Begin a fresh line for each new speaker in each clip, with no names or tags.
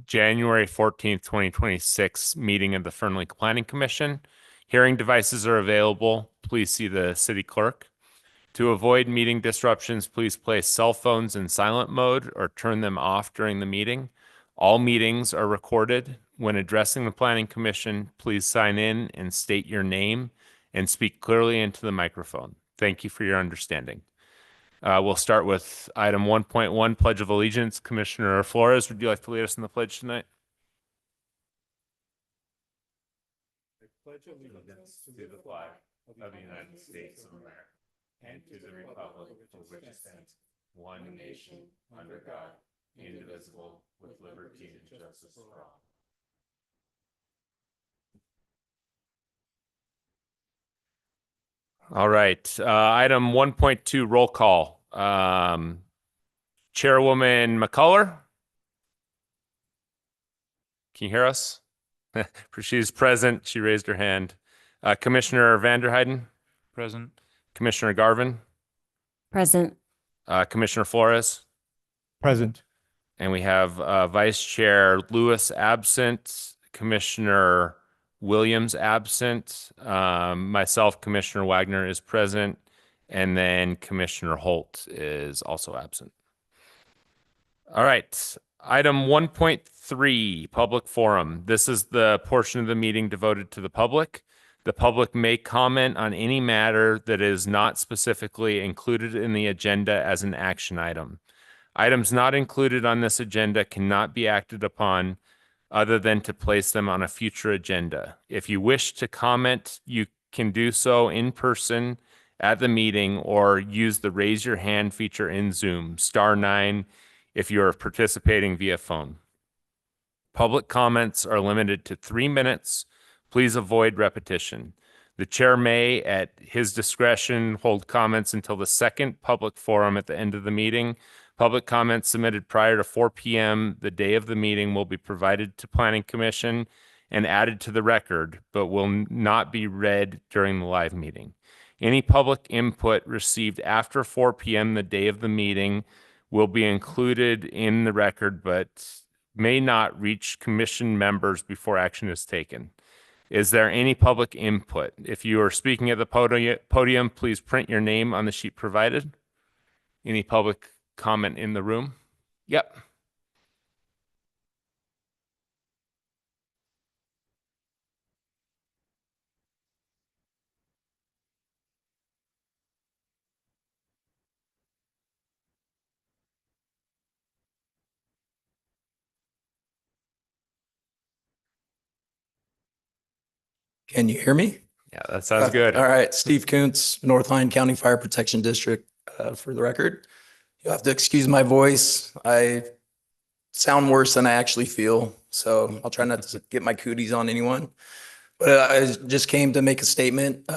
January 14th, 2026 meeting of the Fernley Planning Commission. Hearing devices are available. Please see the city clerk. To avoid meeting disruptions, please place cell phones in silent mode or turn them off during the meeting. All meetings are recorded. When addressing the Planning Commission, please sign in and state your name and speak clearly into the microphone. Thank you for your understanding. We'll start with item 1.1, Pledge of Allegiance. Commissioner Flores, would you like to lead us in the pledge tonight? I pledge allegiance to the flag of the United States of America and to the republic for which it stands, one nation, under God, indivisible, with liberty and justice for all. All right. Item 1.2, roll call. Chairwoman McCullough? Can you hear us? She's present. She raised her hand. Commissioner Vanderheiden?
Present.
Commissioner Garvin?
Present.
Commissioner Flores?
Present.
And we have Vice Chair Lewis absent, Commissioner Williams absent, myself, Commissioner Wagner is present, and then Commissioner Holt is also absent. All right. Item 1.3, public forum. This is the portion of the meeting devoted to the public. The public may comment on any matter that is not specifically included in the agenda as an action item. Items not included on this agenda cannot be acted upon other than to place them on a future agenda. If you wish to comment, you can do so in person at the meeting or use the raise your hand feature in Zoom, *9 if you are participating via phone. Public comments are limited to 3 minutes. Please avoid repetition. The chair may, at his discretion, hold comments until the second public forum at the end of the meeting. Public comments submitted prior to 4 p.m. the day of the meeting will be provided to Planning Commission and added to the record, but will not be read during the live meeting. Any public input received after 4 p.m. the day of the meeting will be included in the record, but may not reach commission members before action is taken. Is there any public input? If you are speaking at the podium, please print your name on the sheet provided. Any public comment in the room? Yep.
Can you hear me?
Yeah, that sounds good.
All right. Steve Kuntz, North Line County Fire Protection District, for the record. You'll have to excuse my voice. I sound worse than I actually feel, so I'll try not to get my cooties on anyone. But I just came to make a statement.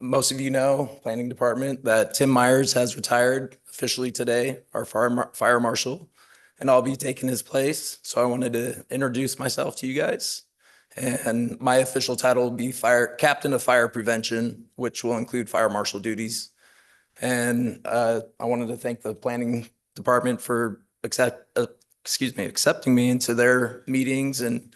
Most of you know, Planning Department, that Tim Myers has retired officially today, our fire marshal, and I'll be taking his place. So I wanted to introduce myself to you guys. And my official title will be Captain of Fire Prevention, which will include fire marshal duties. And I wanted to thank the Planning Department for accepting me into their meetings and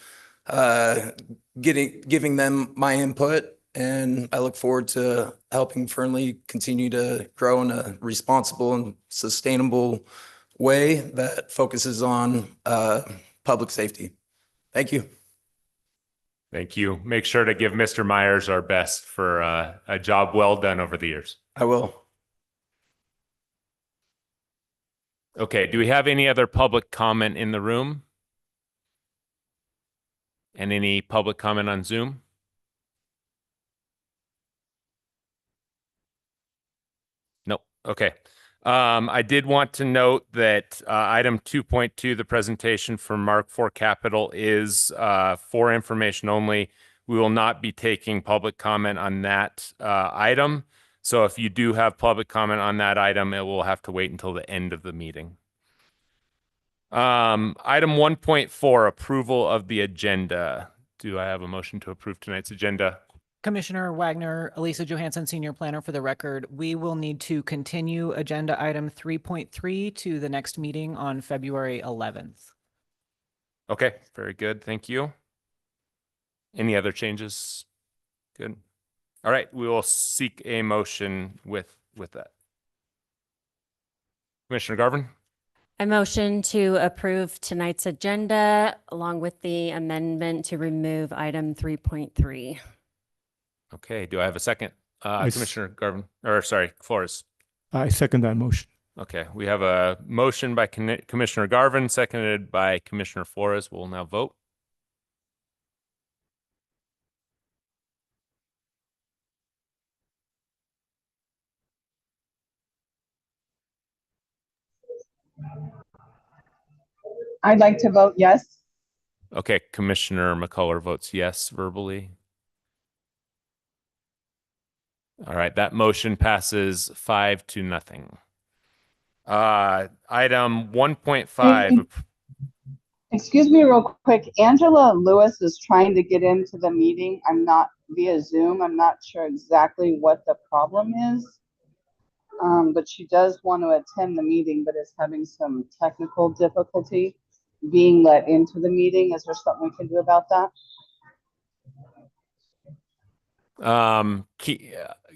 giving them my input. And I look forward to helping Fernley continue to grow in a responsible and sustainable way that focuses on public safety. Thank you.
Thank you. Make sure to give Mr. Myers our best for a job well done over the years.
I will.
Okay, do we have any other public comment in the room? And any public comment on Zoom? Nope. Okay. I did want to note that item 2.2, the presentation from Mark IV Capital, is for information only. We will not be taking public comment on that item. So if you do have public comment on that item, it will have to wait until the end of the meeting. Item 1.4, approval of the agenda. Do I have a motion to approve tonight's agenda?
Commissioner Wagner, Elisa Johansson, Senior Planner, for the record. We will need to continue agenda item 3.3 to the next meeting on February 11th.
Okay, very good. Thank you. Any other changes? Good. All right, we will seek a motion with that. Commissioner Garvin?
I motion to approve tonight's agenda along with the amendment to remove item 3.3.
Okay, do I have a second?
I s-
Commissioner Garvin, or sorry, Flores.
I second that motion.
Okay, we have a motion by Commissioner Garvin, seconded by Commissioner Flores. We'll now vote.
I'd like to vote yes.
Okay, Commissioner McCullough votes yes verbally. All right, that motion passes 5-0. Item 1.5.
Excuse me real quick. Angela Lewis is trying to get into the meeting. I'm not via Zoom. I'm not sure exactly what the problem is. But she does want to attend the meeting, but is having some technical difficulty being let into the meeting. Is there something we can do about that?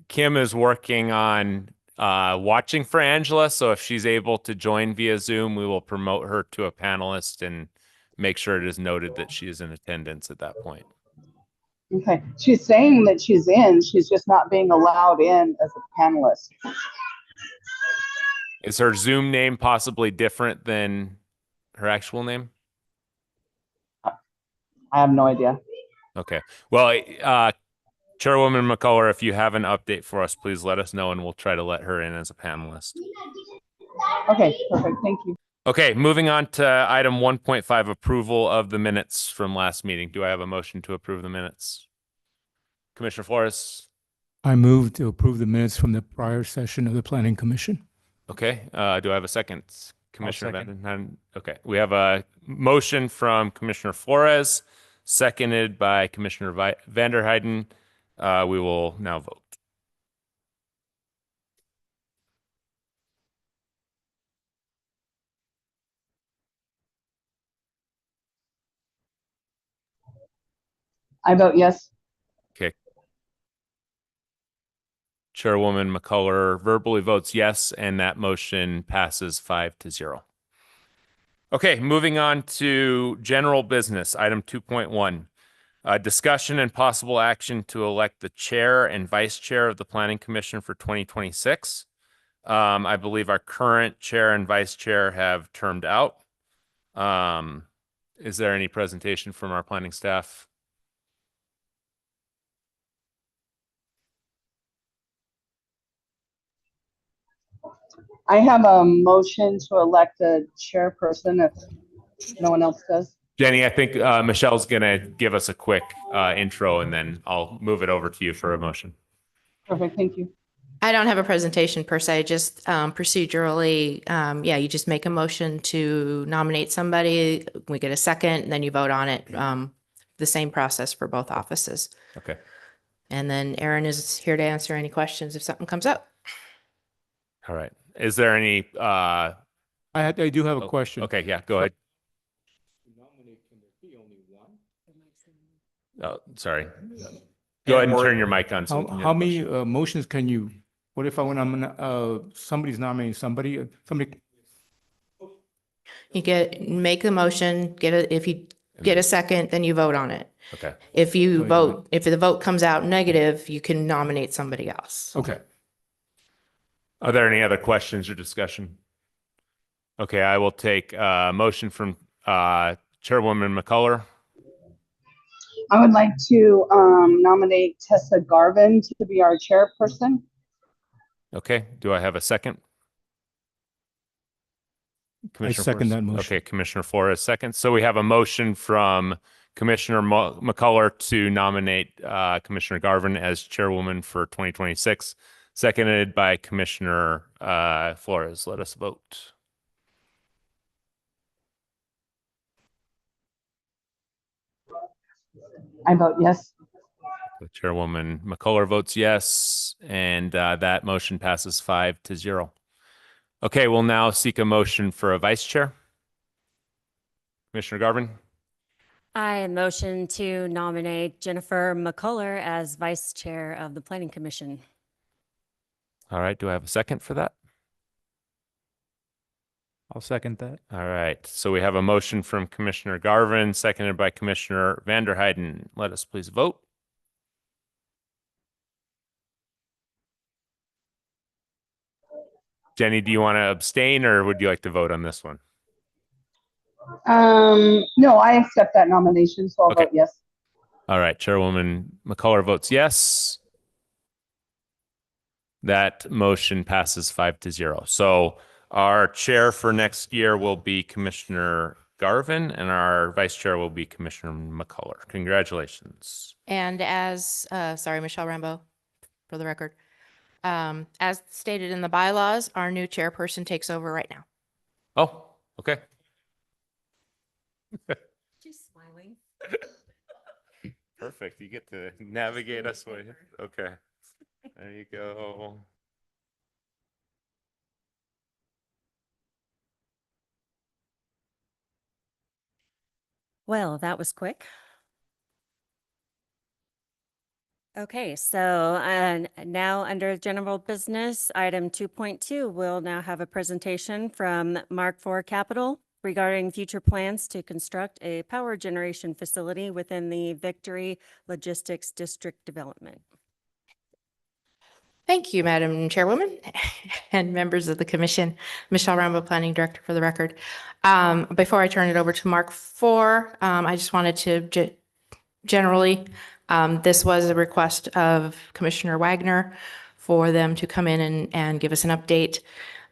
Kim is working on watching for Angela, so if she's able to join via Zoom, we will promote her to a panelist and make sure it is noted that she is in attendance at that point.
Okay. She's saying that she's in. She's just not being allowed in as a panelist.
Is her Zoom name possibly different than her actual name?
I have no idea.
Okay. Well, Chairwoman McCullough, if you have an update for us, please let us know and we'll try to let her in as a panelist.
Okay, perfect. Thank you.
Okay, moving on to item 1.5, approval of the minutes from last meeting. Do I have a motion to approve the minutes? Commissioner Flores?
I move to approve the minutes from the prior session of the Planning Commission.
Okay, do I have a second? Commissioner
second.
Vandenheiden? Okay, we have a motion from Commissioner Flores, seconded by Commissioner Vanderheiden. We will now vote.
I vote yes.
Okay. Chairwoman McCullough verbally votes yes, and that motion passes 5-0. Okay, moving on to general business, item 2.1. Discussion and possible action to elect the chair and vice chair of the Planning Commission for 2026. I believe our current chair and vice chair have termed out. Is there any presentation from our planning staff?
I have a motion to elect a chairperson if no one else does.
Jenny, I think Michelle's going to give us a quick intro and then I'll move it over to you for a motion.
Perfect, thank you.
I don't have a presentation per se, just procedurally, yeah, you just make a motion to nominate somebody, we get a second, and then you vote on it. The same process for both offices.
Okay.
And then Aaron is here to answer any questions if something comes up.
All right. Is there any
I do have a question.
Okay, yeah, go ahead. Oh, sorry. Go ahead and turn your mic on. So we can hear
How
the
many
question.
motions can you, what if I want to, somebody's nominating somebody, somebody,
You make the motion, if you get a second, then you vote on it.
Okay.
If you
So you
vote, if the vote comes out negative, you can nominate somebody else.
okay.
Are there any other questions or discussion? Okay, I will take a motion from Chairwoman McCullough.
I would like to nominate Tessa Garvin to be our chairperson.
Okay, do I have a second?
second
Flores?
that motion.
Okay, Commissioner Flores second. So we have a motion from Commissioner McCullough to nominate Commissioner Garvin as chairwoman for 2026, seconded by Commissioner Flores. Let us vote.
I vote yes.
Chairwoman McCullough votes yes, and that motion passes 5-0. Okay, we'll now seek a motion for a vice chair. Commissioner Garvin?
I motion to nominate Jennifer McCullough as Vice Chair of the Planning Commission.
All right, do I have a second for that?
I'll second that.
All right, so we have a motion from Commissioner Garvin, seconded by Commissioner Vanderheiden. Let us please vote. Jenny, do you want to abstain or would you like to vote on this one?
No, I accept that nomination, so I'll
Okay.
vote yes.
All right, Chairwoman McCullough votes yes. That motion passes 5-0. So our chair for next year will be Commissioner Garvin and our vice chair will be Commissioner McCullough. Congratulations.
And as, sorry, Michelle Rambo, for the record. As stated in the bylaws, our new chairperson takes over right now.
Oh, okay.
She's smiling.
Perfect. You get to navigate us with. Okay. There you go.
Well, that was quick. Okay, so now under general business, item 2.2, we'll now have a presentation from Mark IV Capital regarding future plans to construct a power generation facility within the Victory Logistics District Development.
Thank you, Madam Chairwoman and members of the commission. Michelle Rambo, Planning Director for the record. Before I turn it over to Mark IV, I just wanted to generally, this was a request of Commissioner Wagner for them to come in and give us an update.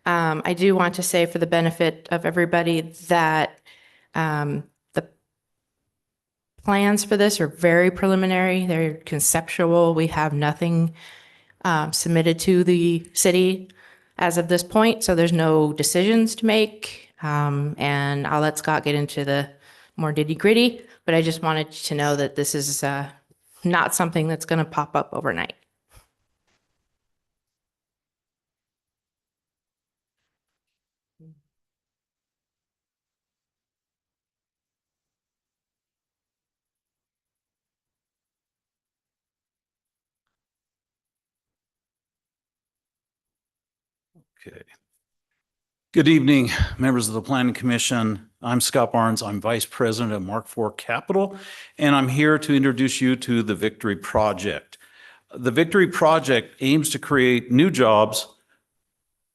I do want to say for the benefit of everybody that the plans for this are very preliminary. They're conceptual. We have nothing submitted to the city as of this point, so there's no decisions to make. And I'll let Scott get into the more nitty-gritty, but I just wanted to know that this is not something that's going to pop up overnight.
Okay. Good evening, members of the Planning Commission. I'm Scott Barnes. I'm Vice President of Mark IV Capital, and I'm here to introduce you to the Victory Project. The Victory Project aims to create new jobs,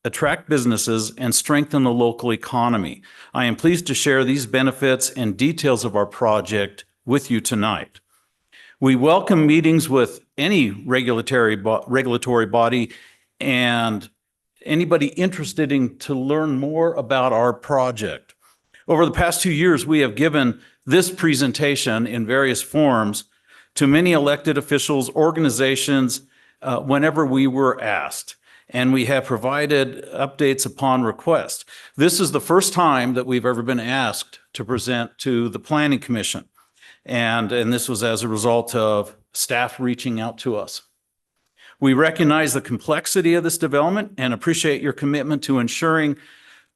attract businesses, and strengthen the local economy. I am pleased to share these benefits and details of our project with you tonight. We welcome meetings with any regulatory body and anybody interested in to learn more about our project. Over the past 2 years, we have given this presentation in various forms to many elected officials, organizations, whenever we were asked, and we have provided updates upon request. This is the first time that we've ever been asked to present to the Planning Commission, and this was as a result of staff reaching out to us. We recognize the complexity of this development and appreciate your commitment to ensuring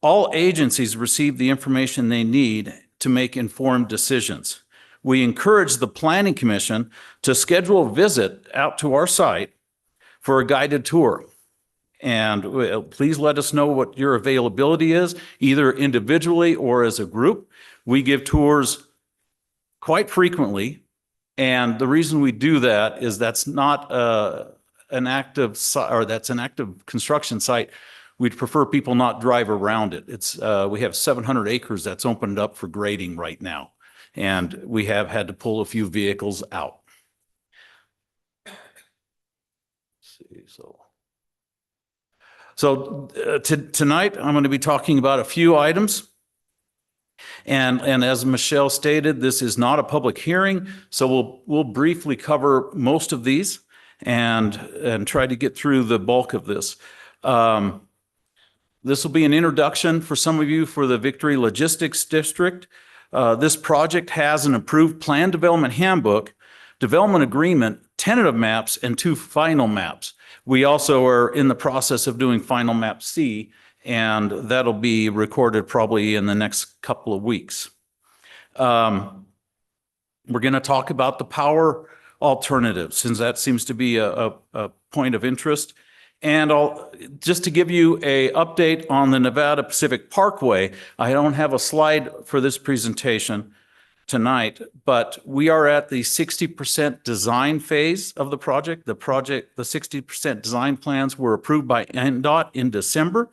all agencies receive the information they need to make informed decisions. We encourage the Planning Commission to schedule a visit out to our site for a guided tour. And please let us know what your availability is, either individually or as a group. We give tours quite frequently, and the reason we do that is that's not an active construction site. We'd prefer people not drive around it. We have 700 acres that's opened up for grading right now, and we have had to pull a few vehicles out. Let's see, tonight I'm going to be talking about a few items. And as Michelle stated, this is not a public hearing, so we'll briefly cover most of these and try to get through the bulk of this. This will be an introduction for some of you for the Victory Logistics District. This project has an approved plan development handbook, development agreement, tentative maps, and 2 final maps. We also are in the process of doing final map C, and that'll be recorded probably in the next couple of weeks. We're going to talk about the power alternative, since that seems to be a point of interest. And just to give you a update on the Nevada Pacific Parkway, I don't have a slide for this presentation tonight, but we are at the 60% design phase of the project. The 60% design plans were approved by NDOT in December.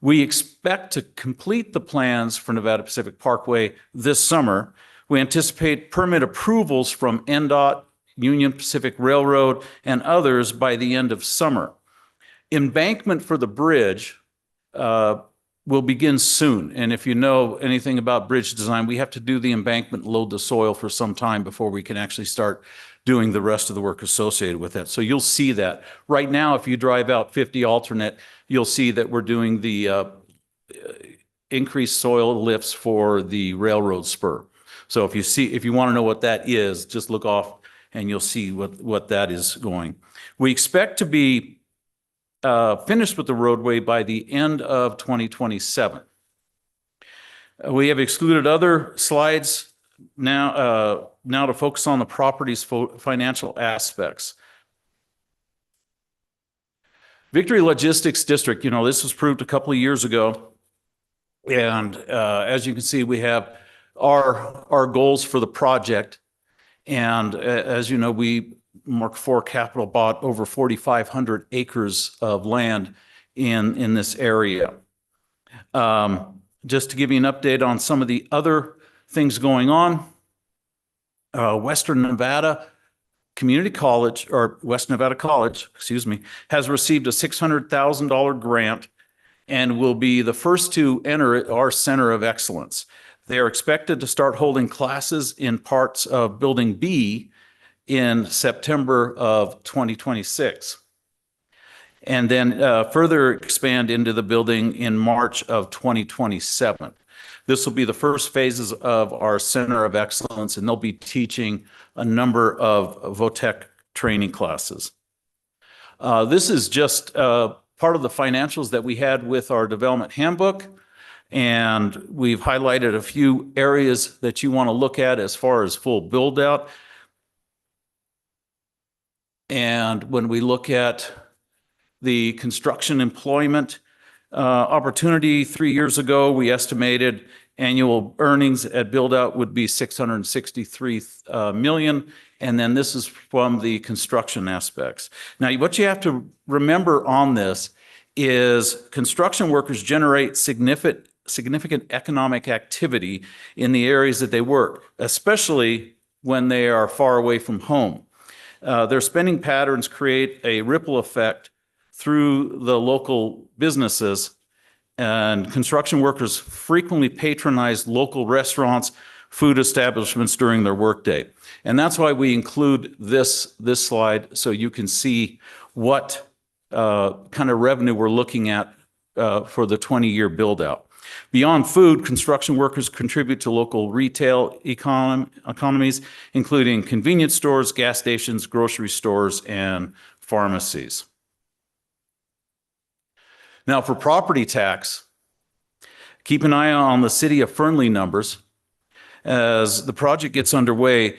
We expect to complete the plans for Nevada Pacific Parkway this summer. We anticipate permit approvals from NDOT, Union Pacific Railroad, and others by the end of summer. Embankment for the bridge will begin soon. And if you know anything about bridge design, we have to do the embankment, load the soil for some time before we can actually start doing the rest of the work associated with that. So you'll see that. Right now, if you drive out 50 alternate, you'll see that we're doing the increased soil lifts for the railroad spur. So if you want to know what that is, just look off and you'll see what that is going. We expect to be finished with the roadway by the end of 2027. We have excluded other slides now to focus on the property's financial aspects. Victory Logistics District, this was approved a couple of years ago. And as you can see, we have our goals for the project. And as you know, Mark IV Capital bought over 4,500 acres of land in this area. Just to give you an update on some of the other things going on, Western Nevada Community College, or West Nevada College, has received a $600,000 grant and will be the first to enter our Center of Excellence. They are expected to start holding classes in parts of Building B in September of 2026, and then further expand into the building in March of 2027. This will be the first phases of our Center of Excellence, and they'll be teaching a number of VOTEC training classes. This is just part of the financials that we had with our development handbook, and we've highlighted a few areas that you want to look at as far as full build out. And when we look at the construction employment opportunity 3 years ago, we estimated annual earnings at build out would be 663 million. And then this is from the construction aspects. Now, what you have to remember on this is construction workers generate significant economic activity in the areas that they work, especially when they are far away from home. Their spending patterns create a ripple effect through the local businesses, and construction workers frequently patronize local restaurants, food establishments during their workday. And that's why we include this slide, so you can see what kind of revenue we're looking at for the 20-year build out. Beyond food, construction workers contribute to local retail economies, including convenience stores, gas stations, grocery stores, and pharmacies. Now, for property tax, keep an eye on the city of Fernley numbers. As the project gets underway,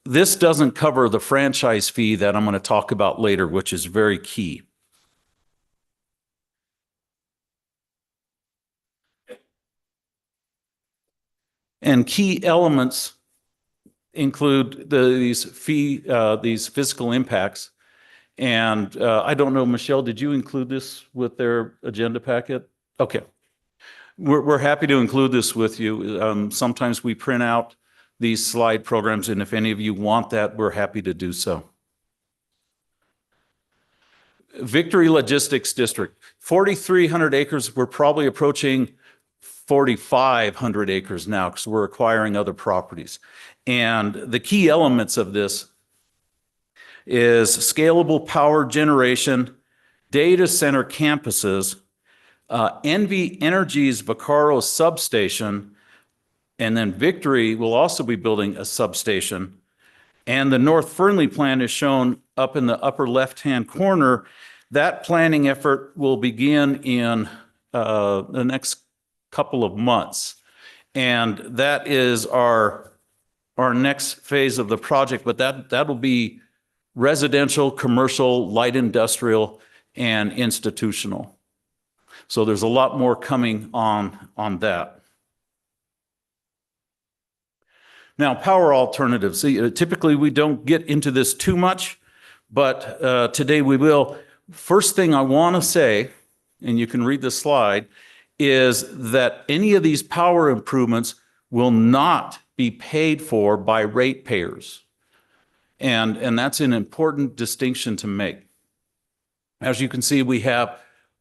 this doesn't cover the franchise fee that I'm going to talk about later, which is very key. And key elements include these fiscal impacts. And I don't know, Michelle, did you include this with their agenda packet? Okay. We're happy to include this with you. Sometimes we print out these slide programs, and if any of you want that, we're happy to do so. Victory Logistics District, 4,300 acres. We're probably approaching 4,500 acres now because we're acquiring other properties. And the key elements of this is scalable power generation, data center campuses, NV Energy's Vaccaro substation, and then Victory will also be building a substation. And the North Fernley plan is shown up in the upper left-hand corner. That planning effort will begin in the next couple of months. And that is our our next phase of the project, but that'll be residential, commercial, light industrial, and institutional. So there's a lot more coming on that. Now, power alternatives. See, typically we don't get into this too much, but today we will. First thing I want to say, and you can read the slide, is that any of these power improvements will not be paid for by ratepayers. And that's an important distinction to make. As you can see, we have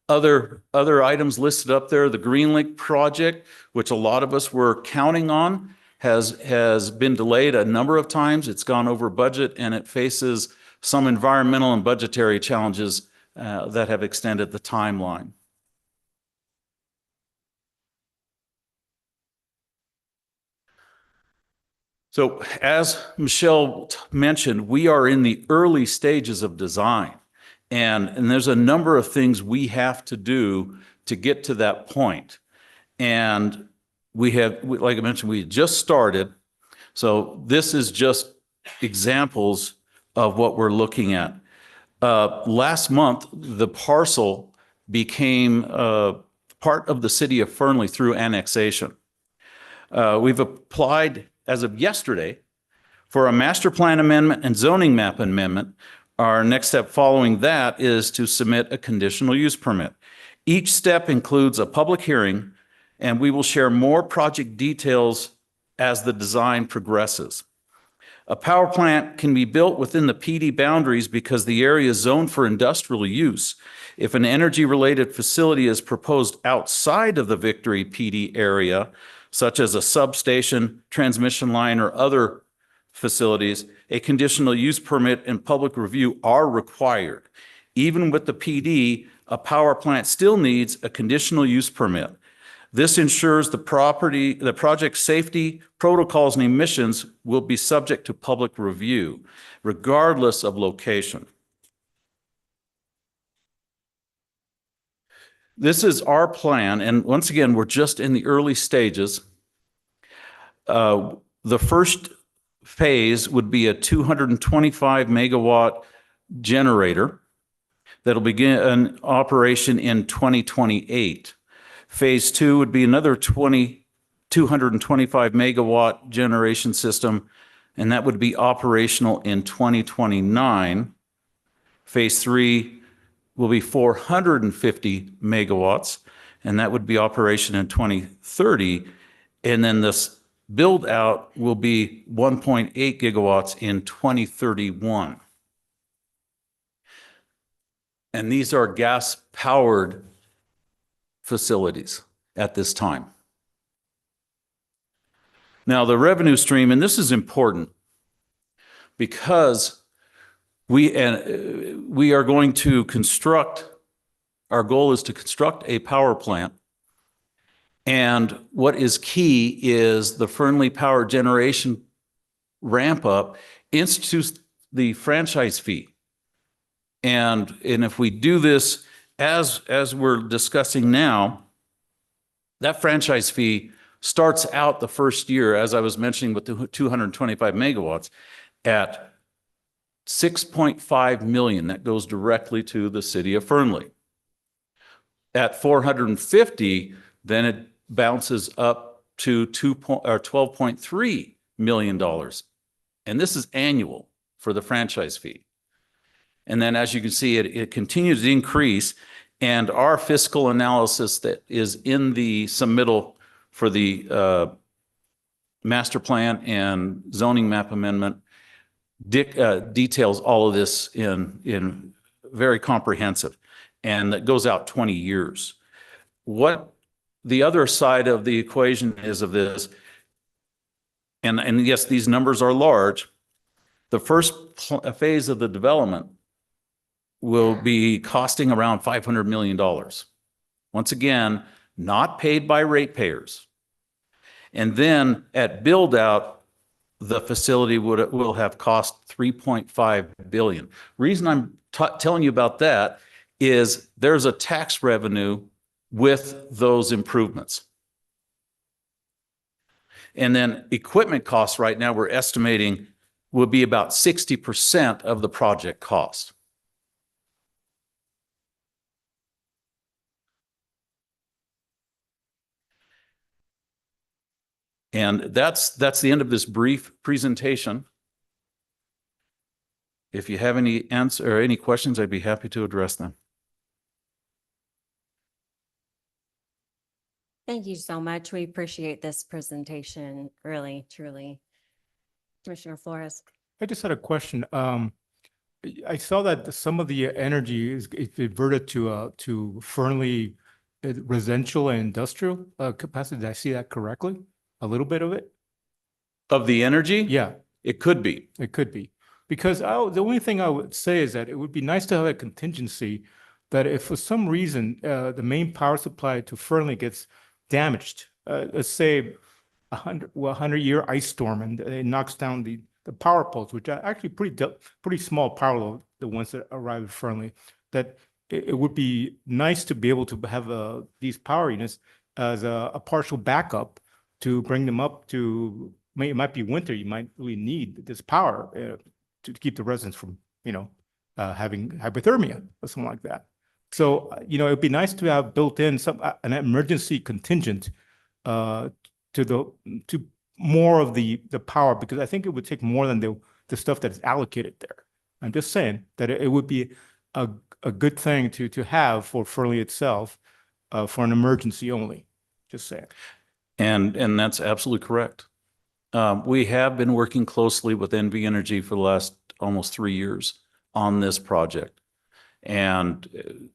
other items listed up there. The Greenlink project, which a lot of us were counting on, has been delayed a number of times. It's gone over budget, and it faces some environmental and budgetary challenges that have extended the timeline. So as Michelle mentioned, we are in the early stages of design, and there's a number of things we have to do to get to that point. And like I mentioned, we just started. So this is just examples of what we're looking at. Last month, the parcel became part of the city of Fernley through annexation. We've applied as of yesterday for a master plan amendment and zoning map amendment. Our next step following that is to submit a conditional use permit. Each step includes a public hearing, and we will share more project details as the design progresses. A power plant can be built within the PD boundaries because the area is zoned for industrial use. If an energy-related facility is proposed outside of the Victory PD area, such as a substation, transmission line, or other facilities, a conditional use permit and public review are required. Even with the PD, a power plant still needs a conditional use permit. This ensures the project safety, protocols, and emissions will be subject to public review, regardless of location. This is our plan, and once again, we're just in the early stages. The first phase would be a 225 megawatt generator that'll begin an operation in 2028. Phase 2 would be another 225 megawatt generation system, and that would be operational in 2029. Phase 3 will be 450 megawatts, and that would be operation in 2030. And then this build out will be 1.8 gigawatts in 2031. And these are gas powered facilities at this time. Now, the revenue stream, and this is important because we are going to construct, our goal is to construct a power plant. And what is key is the Fernley Power Generation ramp up institutes the franchise fee. And if we do this as we're discussing now, that franchise fee starts out the first year, as I was mentioning with the 225 megawatts, at 6.5 million. That goes directly to the city of Fernley. At 450, then it bounces up to $12.3 million. And this is annual for the franchise fee. And then as you can see, it continues to increase. And our fiscal analysis that is in the submittal for the master plan and zoning map amendment details all of this in very comprehensive, and that goes out 20 years. What the other side of the equation is of this, and yes, these numbers are large, the first phase of the development will be costing around $500 million. Once again, not paid by ratepayers. And then at build out, the facility will have cost $3.5 billion. Reason I'm telling you about that is there's a tax revenue with those improvements. And then equipment costs right now, we're estimating will be about 60% of the project cost. And that's the end of this brief presentation. If you have any answer or any questions, I'd be happy to address them.
Thank you so much. We appreciate this presentation, really, truly. Commissioner Flores.
I just had a question. I saw that some of the energy is diverted to Fernley residential and industrial capacity. Did I see that correctly? A little bit of it?
Of the energy?
Yeah,
It could be.
it could be. Because the only thing I would say is that it would be nice to have a contingency that if for some reason the main power supply to Fernley gets damaged, let's say 100-year ice storm, and it knocks down the power poles, which are actually pretty small power load, the ones that arrive at Fernley, that it would be nice to be able to have these power units as a partial backup to bring them up to, it might be winter, you might really need this power to keep the residents from, having hypothermia or something like that. So, it'd be nice to have built in an emergency contingent to more of the power, because I think it would take more than the stuff that is allocated there. I'm just saying that it would be a good thing to have for Fernley itself for an emergency only. Just saying.
And that's absolutely correct. We have been working closely with NV Energy for the last almost 3 years on this project. And,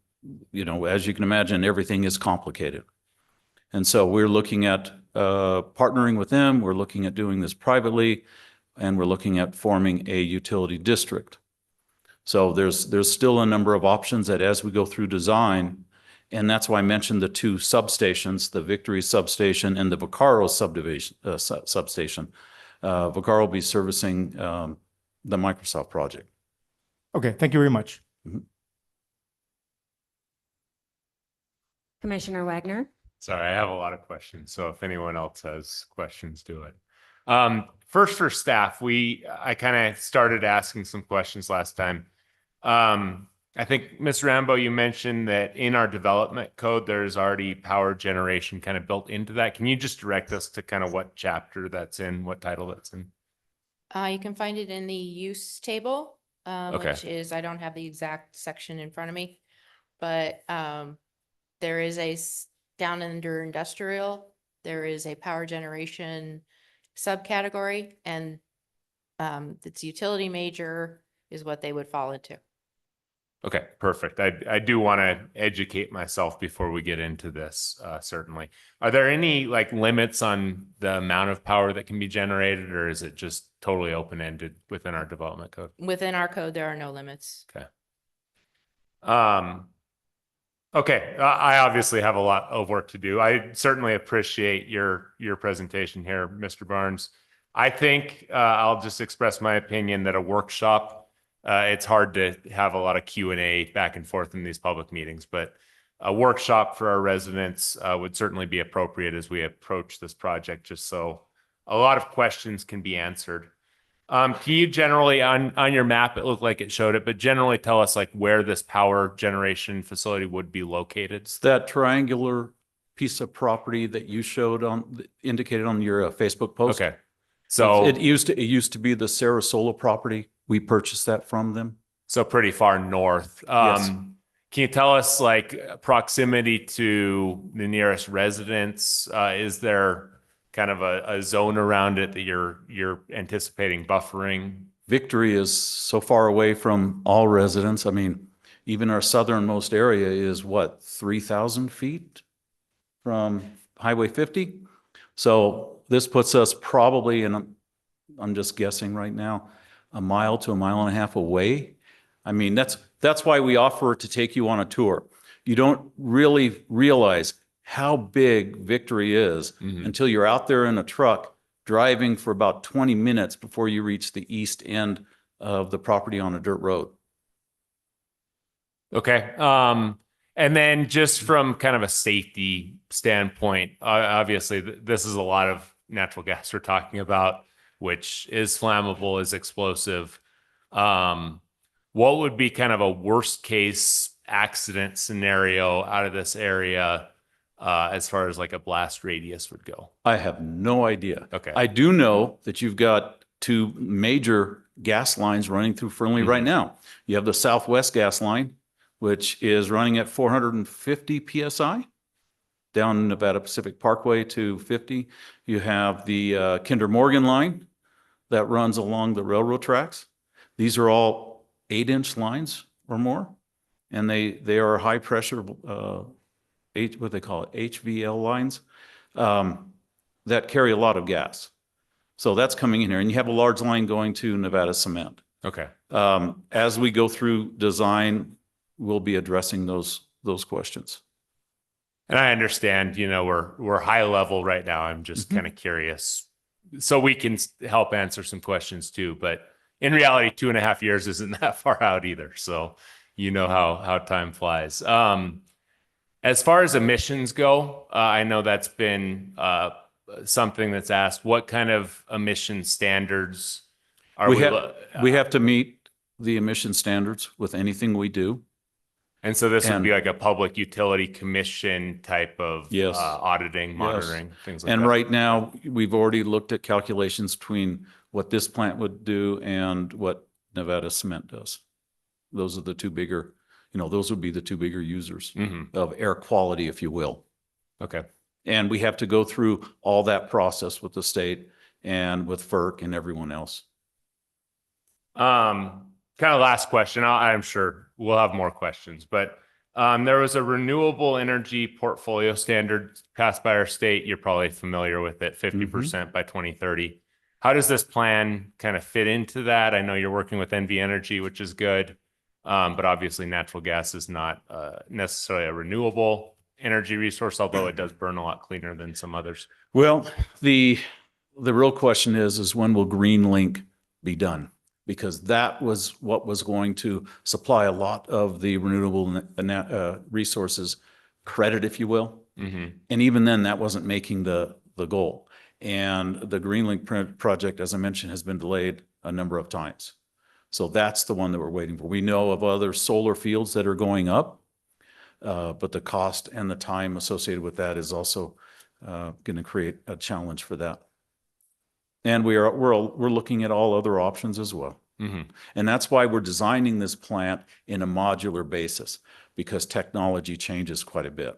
as you can imagine, everything is complicated. And so we're looking at partnering with them. We're looking at doing this privately, and we're looking at forming a utility district. So there's still a number of options that as we go through design, and that's why I mentioned the 2 substations, the Victory substation and the Vaccaro substation. Vaccaro will be servicing the Microsoft project.
Okay, thank you very much.
Commissioner Wagner.
Sorry, I have a lot of questions. So if anyone else has questions, do it. First for staff, I kind of started asking some questions last time. I think, Ms. Rambo, you mentioned that in our development code, there's already power generation kind of built into that. Can you just direct us to kind of what chapter that's in, what title that's in?
You can find it in the use table,
Okay.
which is, I don't have the exact section in front of me, but there is down under industrial, there is a power generation subcategory, and its utility major is what they would fall into.
Okay, perfect. I do want to educate myself before we get into this, certainly. Are there any limits on the amount of power that can be generated, or is it just totally open-ended within our development code?
Within our code, there are no limits.
Okay. Okay, I obviously have a lot of work to do. I certainly appreciate your presentation here, Mr. Barnes. I think I'll just express my opinion that a workshop, it's hard to have a lot of Q&A back and forth in these public meetings, but a workshop for our residents would certainly be appropriate as we approach this project, just so a lot of questions can be answered. Can you generally, on your map, it looked like it showed it, but generally tell us where this power generation facility would be located?
It's that triangular piece of property that you showed indicated on your Facebook post.
Okay. So
it used to be the Sarasota property. We purchased that from them.
So pretty far north.
Yes.
Can you tell us proximity to the nearest residents? Is there kind of a zone around it that you're anticipating buffering?
Victory is so far away from all residents. I mean, even our southernmost area is 3,000 feet from Highway 50. So this puts us probably in, I'm just guessing right now, 1 mile to 1.5 miles away. I mean, that's why we offer to take you on a tour. You don't really realize how big Victory is until you're out there in a truck driving for about 20 minutes before you reach the east end of the property on a dirt road.
Okay. And then just from kind of a safety standpoint, obviously this is a lot of natural gas we're talking about, which is flammable, is explosive. What would be kind of a worst case accident scenario out of this area as far as like a blast radius would go?
I have no idea.
Okay.
I do know that you've got two major gas lines running through Fernley right now. You have the Southwest gas line, which is running at 450 PSI down Nevada Pacific Parkway to 50. You have the Kinder Morgan line that runs along the railroad tracks. These are all 8-inch lines or more, and they are high pressure, what they call it, HVL lines that carry a lot of gas. So that's coming in here, and you have a large line going to Nevada Cement.
Okay.
As we go through design, we'll be addressing those questions.
And I understand, we're high level right now. I'm just kind of curious, so we can help answer some questions too. But in reality, 2.5 years isn't that far out either. So you know how time flies. As far as emissions go, I know that's been something that's asked. What kind of emission standards are
we have to meet the emission standards with anything we do.
And so this would be
And-
like a public utility commission type of
Yes.
auditing, monitoring, things like
And
that.
right now, we've already looked at calculations between what this plant would do and what Nevada Cement does. Those are the two bigger, those would be the two bigger users of air quality, if you will.
Okay.
And we have to go through all that process with the state and with FERC and everyone else.
Kind of last question. I'm sure we'll have more questions, but there was a renewable energy portfolio standard passed by our state. You're probably familiar with it, 50% by 2030. How does this plan kind of fit into that? I know you're working with NV Energy, which is good, but obviously natural gas is not necessarily a renewable energy resource, although it does burn a lot cleaner than some others.
Well, the real question is when will GreenLink be done? Because that was what was going to supply a lot of the renewable resources credit, if you will. And even then, that wasn't making the goal. And the GreenLink project, as I mentioned, has been delayed a number of times. So that's the one that we're waiting for. We know of other solar fields that are going up, but the cost and the time associated with that is also going to create a challenge for that. And we're looking at all other options as well. And that's why we're designing this plant in a modular basis, because technology changes quite a bit.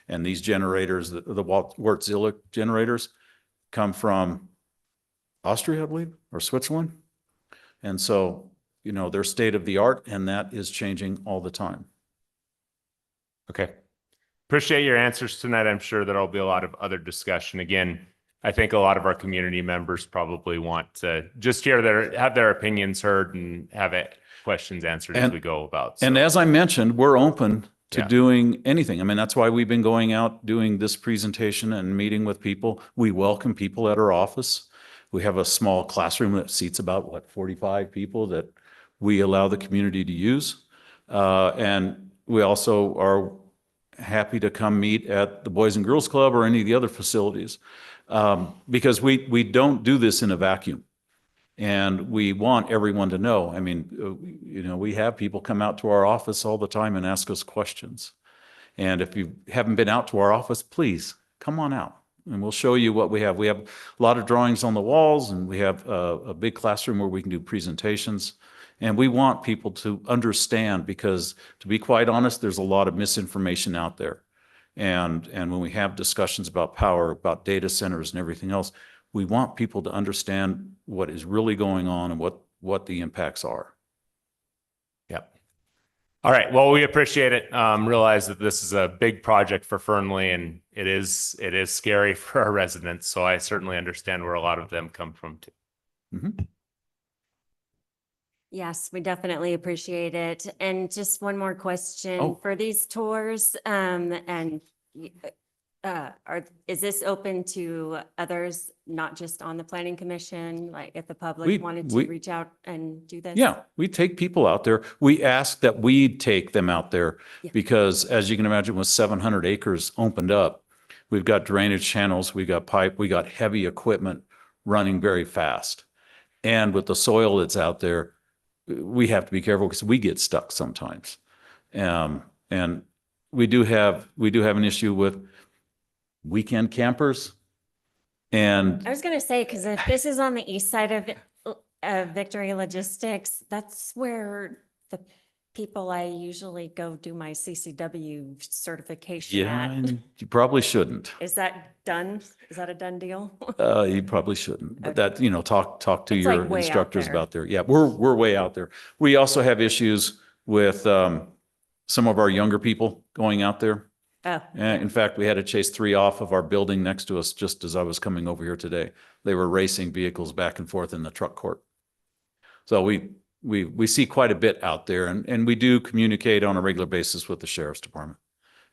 And these generators, the Wärtsilä generators, come from Austria, I believe, or Switzerland. And so, they're state of the art, and that is changing all the time.
Okay. Appreciate your answers tonight. I'm sure there'll be a lot of other discussion. Again, I think a lot of our community members probably want to just have their opinions heard and have questions answered as we go about.
And as I mentioned, we're open to
Yeah.
doing anything. I mean, that's why we've been going out, doing this presentation and meeting with people. We welcome people at our office. We have a small classroom that seats about, 45 people that we allow the community to use. And we also are happy to come meet at the Boys and Girls Club or any of the other facilities. Because we don't do this in a vacuum, and we want everyone to know. I mean, we have people come out to our office all the time and ask us questions. And if you haven't been out to our office, please come on out and we'll show you what we have. We have a lot of drawings on the walls, and we have a big classroom where we can do presentations. And we want people to understand, because to be quite honest, there's a lot of misinformation out there. And when we have discussions about power, about data centers and everything else, we want people to understand what is really going on and what the impacts are.
Yep. All right. Well, we appreciate it. Realize that this is a big project for Fernley, and it is scary for our residents. So I certainly understand where a lot of them come from too.
Yes, we definitely appreciate it. And just one more question for these tours. Is this open to others, not just on the planning commission? Like if the public wanted to reach out and do this?
Yeah, we take people out there. We ask that we take them out there because, as you can imagine, with 700 acres opened up, We've got drainage channels, we got pipe, we got heavy equipment running very fast. And with the soil that's out there, we have to be careful because we get stuck sometimes. And we do have an issue with weekend campers. And
I was gonna say, because if this is on the east side of Victory Logistics, that's where the people I usually go do my CCW certification
yeah,
at.
and you probably shouldn't.
Is that done? Is that a done deal?
You probably shouldn't, but
Okay.
that, talk to
It's like
your
way out
instructors
there.
about there. Yeah, we're way out there. We also have issues with, some of our younger people going out there.
Oh,
In fact, we had to chase 3 off of our building next to us just as I was coming over here today. They were racing vehicles back and forth in the truck court. So we see quite a bit out there, and we do communicate on a regular basis with the sheriff's department.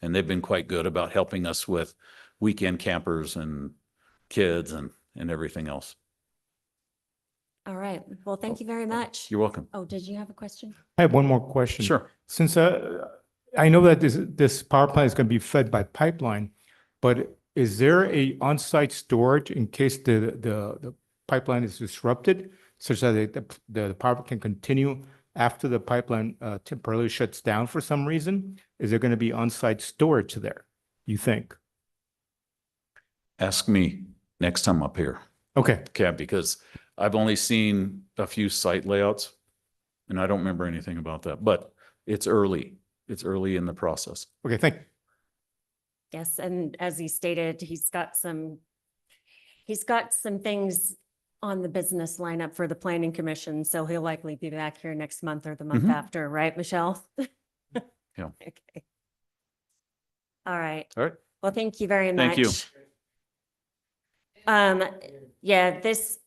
And they've been quite good about helping us with weekend campers and kids and everything else.
all right. Well, thank you very much.
You're welcome.
Oh, did you have a question?
I have one more question.
Sure.
Since I know that this power plant is going to be fed by pipeline, but is there a on-site storage in case the pipeline is disrupted, such that the power can continue after the pipeline temporarily shuts down for some reason? Is there going to be on-site storage there, you think?
Ask me next time up here.
Okay,
Okay, because I've only seen a few site layouts and I don't remember anything about that, but it's early. It's early in the process.
okay, thank you.
Yes, and as he stated, he's got some things on the business lineup for the planning commission, so he'll likely be back here next month or the month
Mhm.
after, right, Michelle?
Yeah.
Okay. All right.
All right.
Well, thank you very
Thank you.
much. Yeah, this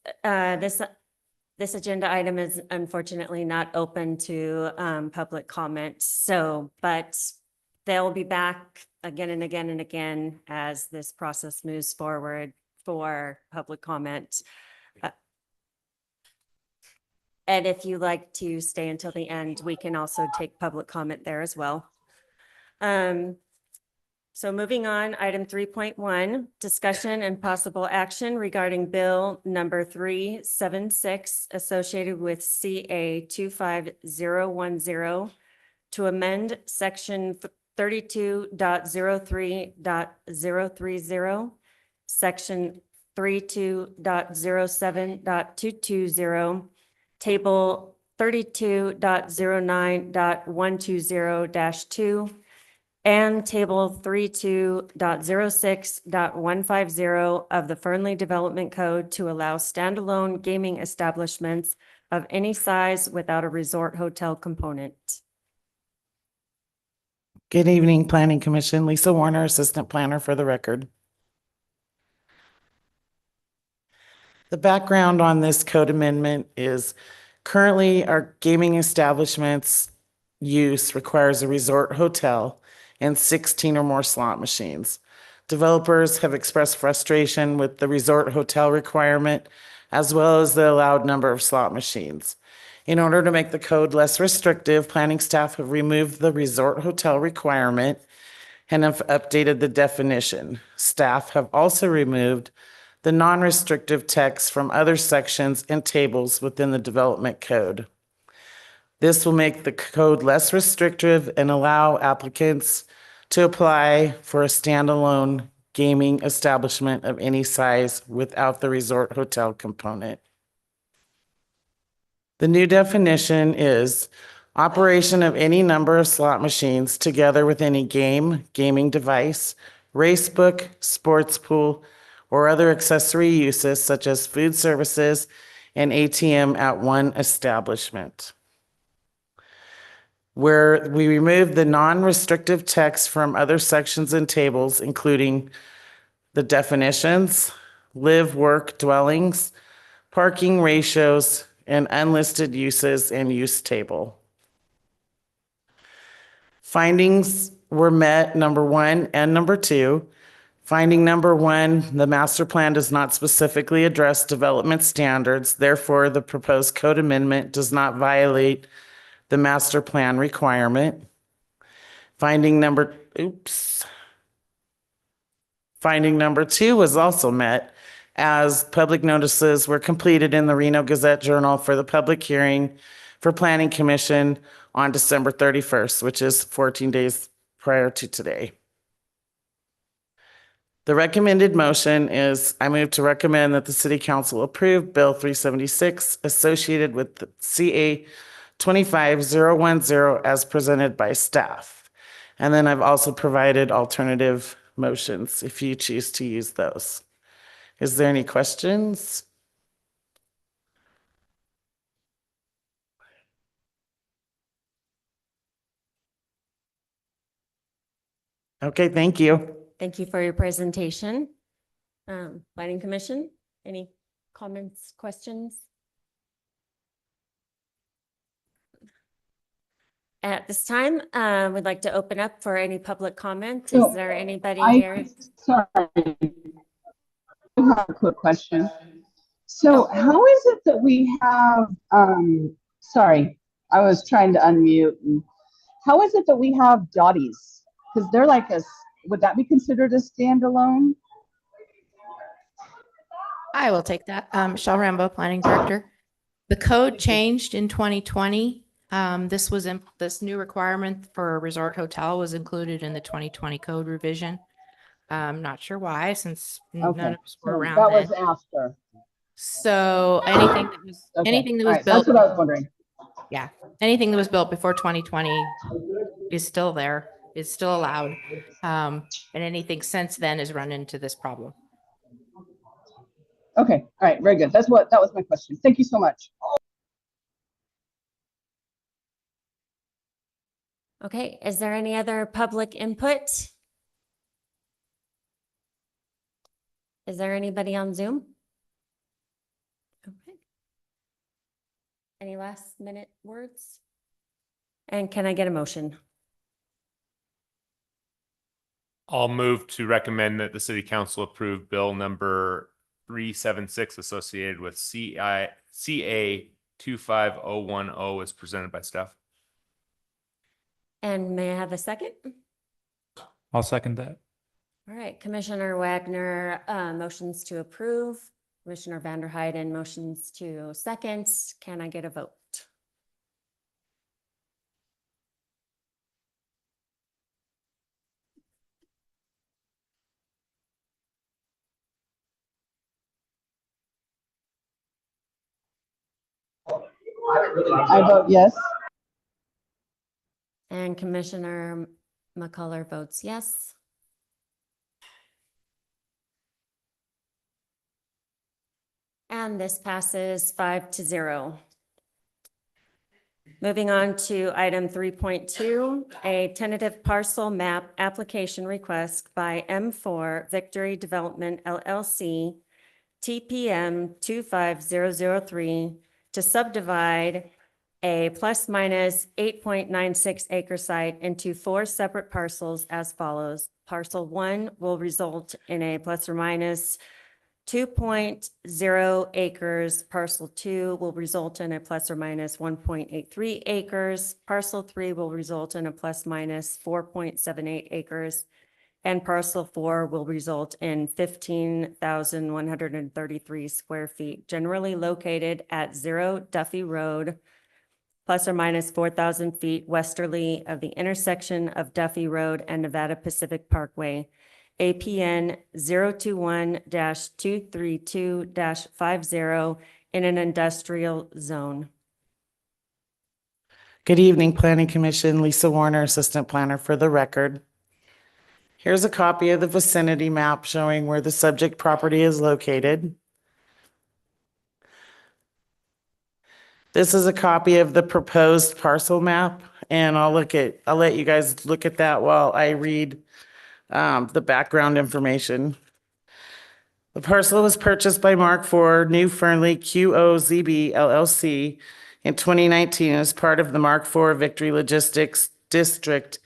agenda item is unfortunately not open to public comment. So, but they'll be back again and again and again as this process moves forward for public comment. And if you like to stay until the end, we can also take public comment there as well. So moving on, item 3.1, discussion and possible action regarding bill number 376 associated with CA 25010 to amend section 32.03.030, section 32.07.220, table 32.09.120-2, and table 32.06.150 of the Fernley Development Code to allow standalone gaming establishments of any size without a resort hotel component.
Good evening, Planning Commission. Lisa Warner, Assistant Planner for the record. The background on this code amendment is currently our gaming establishments use requires a resort hotel and 16 or more slot machines. Developers have expressed frustration with the resort hotel requirement as well as the allowed number of slot machines. In order to make the code less restrictive, planning staff have removed the resort hotel requirement and have updated the definition. Staff have also removed the non-restrictive text from other sections and tables within the development code. This will make the code less restrictive and allow applicants to apply for a standalone gaming establishment of any size without the resort hotel component. The new definition is operation of any number of slot machines together with any gaming device, race book, sports pool, or other accessory uses such as food services and ATM at one establishment. Where we remove the non-restrictive text from other sections and tables, including the definitions, live, work, dwellings, parking ratios, and unlisted uses and use table. Findings were met, number 1 and number 2. Finding number 1, the master plan does not specifically address development standards. Therefore, the proposed code amendment does not violate the master plan requirement. Finding number Finding number 2 was also met as public notices were completed in the Reno Gazette Journal for the public hearing for Planning Commission on December 31st, which is 14 days prior to today. The recommended motion is I move to recommend that the City Council approve Bill 376 associated with the CA 25010 as presented by staff. And then I've also provided alternative motions if you choose to use those. Is there any questions? Okay, thank you.
Thank you for your presentation. Planning Commission, any comments, questions? At this time, we'd like to open up for any public comment. Is
So,
there anybody
I,
here?
sorry, I have a quick question. So how is it that we have, sorry, I was trying to unmute. How is it that we have Dotties? Because they're like would that be considered a standalone?
I will take that. Michelle Rambo, Planning Director. The code changed in 2020. This new requirement for a resort hotel was included in the 2020 code revision. I'm not sure why, since none
Okay,
of us were
so
around
that
then.
was after.
So anything that was
Okay,
anything that
all
was
right,
built,
that's what I was wondering.
yeah, anything that was built before 2020 is still there, is still allowed. And anything since then has run into this problem.
Okay, all right, very good. That was my question. Thank you so much.
Okay, is there any other public input? Is there anybody on Zoom? Okay. Any last minute words? And can I get a motion?
I'll move to recommend that the City Council approve Bill number 376 associated with CA 25010 as presented by staff.
And may I have a second?
I'll second that.
All right, Commissioner Wagner, motions to approve. Commissioner Vanderheiden, motions to second. Can I get a vote?
I vote yes.
And Commissioner McCullough votes yes. And this passes 5-0. Moving on to item 3.2, a tentative parcel map application request by M4 Victory Development LLC, TPM 25003, to subdivide a plus minus 8.96 acre site into 4 separate parcels as follows. Parcel 1 will result in a plus or minus 2.0 acres. Parcel 2 will result in a plus or minus 1.83 acres. Parcel 3 will result in a plus minus 4.78 acres. And parcel 4 will result in 15,133 square feet, generally located at 0 Duffy Road, plus or minus 4,000 feet westerly of the intersection of Duffy Road and Nevada Pacific Parkway, APN 021-232-50 in an industrial zone.
Good evening, Planning Commission. Lisa Warner, Assistant Planner for the record. Here's a copy of the vicinity map showing where the subject property is located. This is a copy of the proposed parcel map, and I'll let you guys look at that while I read the background information. The parcel was purchased by Mark IV New Fernley QOZB LLC in 2019 as part of the Mark IV Victory Logistics District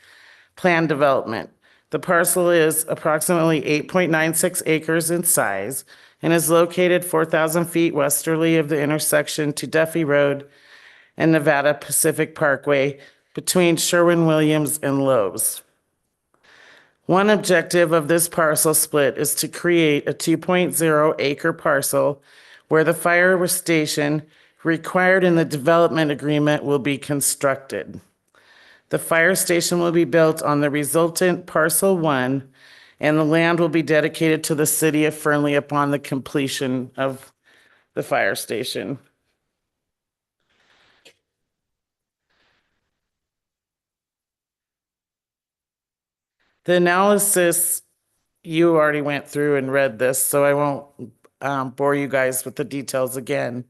Plan Development. The parcel is approximately 8.96 acres in size and is located 4,000 feet westerly of the intersection to Duffy Road and Nevada Pacific Parkway between Sherwin-Williams and Lowe's. One objective of this parcel split is to create a 2.0 acre parcel where the fire station required in the development agreement will be constructed. The fire station will be built on the resultant parcel 1, and the land will be dedicated to the city of Fernley upon the completion of the fire station. The analysis, you already went through and read this, so I won't bore you guys with the details again.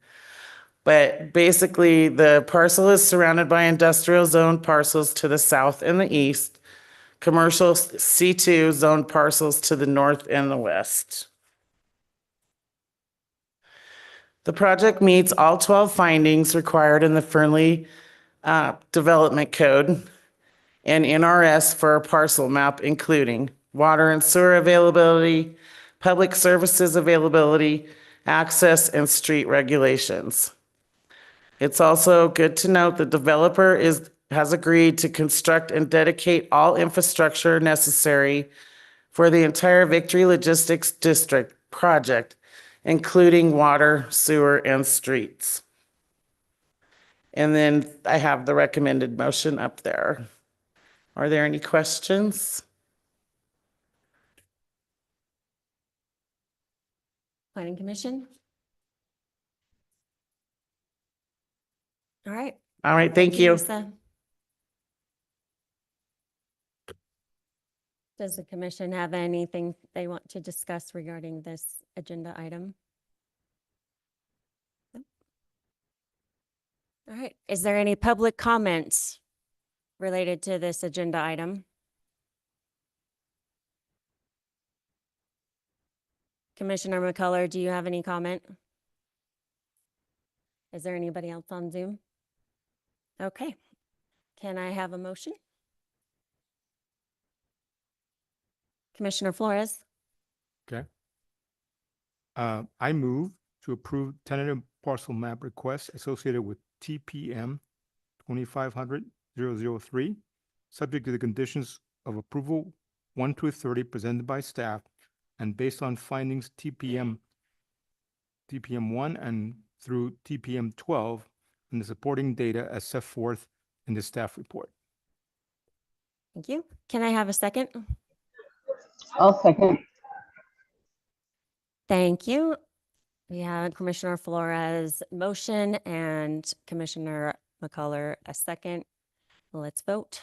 But basically, the parcel is surrounded by industrial zone parcels to the south and the east, commercial C2 zone parcels to the north and the west. The project meets all 12 findings required in the Fernley Development Code and NRS for a parcel map, including water and sewer availability, public services availability, access, and street regulations. It's also good to note the developer has agreed to construct and dedicate all infrastructure necessary for the entire Victory Logistics District project, including water, sewer, and streets. And then I have the recommended motion up there. Are there any questions?
Planning Commission? All right.
All right, thank you.
Lisa. Does the commission have anything they want to discuss regarding this agenda item? No? All right. Is there any public comments related to this agenda item? Commissioner McCullough, do you have any comment? Is there anybody else on Zoom? Okay. Can I have a motion? Commissioner Flores?
Okay. I move to approve tentative parcel map request associated with TPM 2500-003, subject to the conditions of approval 1 through 30 presented by staff and based on findings TPM 1 and through TPM 12 and the supporting data as set forth in the staff report.
Thank you. Can I have a second?
I'll second.
Thank you. We have Commissioner Flores' motion and Commissioner McCullough a second. Let's vote.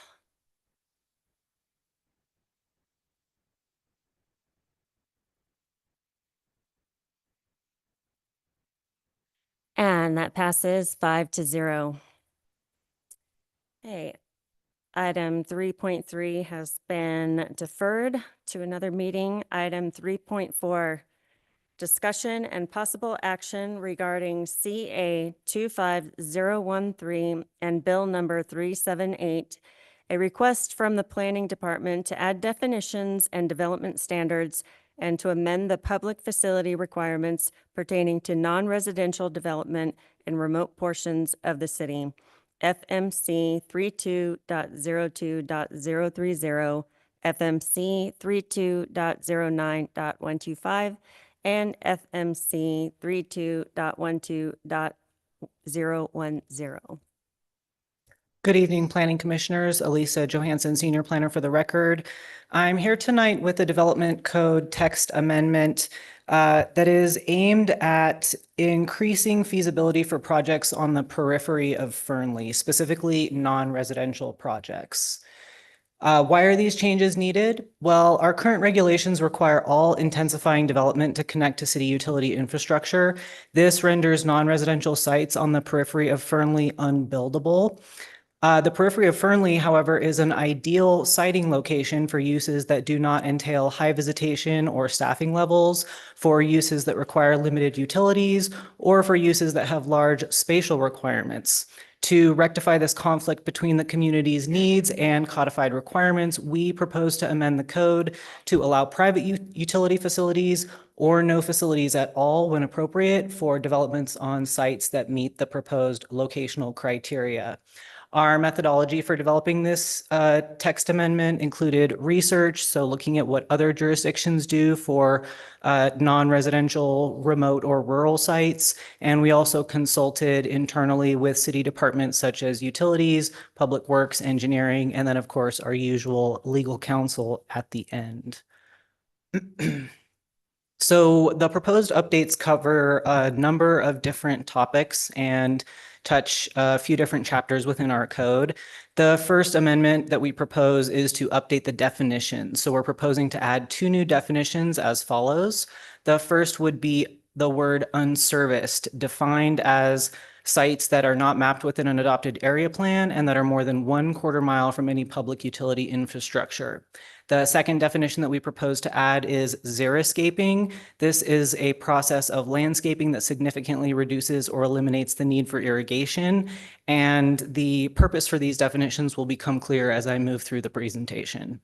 And that passes 5-0. Okay. Item 3.3 has been deferred to another meeting. Item 3.4, discussion and possible action regarding CA 25013 and Bill number 378, a request from the Planning Department to add definitions and development standards and to amend the public facility requirements pertaining to non-residential development in remote portions of the city. FMC 32.02.030, FMC 32.09.125, and FMC 32.12.010.
Good evening, Planning Commissioners. Elisa Johansson, Senior Planner for the record. I'm here tonight with a Development Code text amendment that is aimed at increasing feasibility for projects on the periphery of Fernley, specifically non-residential projects. Why are these changes needed? Well, our current regulations require all intensifying development to connect to city utility infrastructure. This renders non-residential sites on the periphery of Fernley unbuildable. The periphery of Fernley, however, is an ideal siting location for uses that do not entail high visitation or staffing levels, for uses that require limited utilities, or for uses that have large spatial requirements. To rectify this conflict between the community's needs and codified requirements, we propose to amend the code to allow private utility facilities or no facilities at all when appropriate for developments on sites that meet the proposed locational criteria. Our methodology for developing this text amendment included research, so looking at what other jurisdictions do for non-residential, remote, or rural sites. And we also consulted internally with city departments such as utilities, public works, engineering, and then, of course, our usual legal counsel at the end. So the proposed updates cover a number of different topics and touch a few different chapters within our code. The first amendment that we propose is to update the definition. So we're proposing to add 2 new definitions as follows. The first would be the word unserviced, defined as sites that are not mapped within an adopted area plan and that are more than 1/4 mile from any public utility infrastructure. The second definition that we propose to add is xeriscaping. This is a process of landscaping that significantly reduces or eliminates the need for irrigation. And the purpose for these definitions will become clear as I move through the presentation.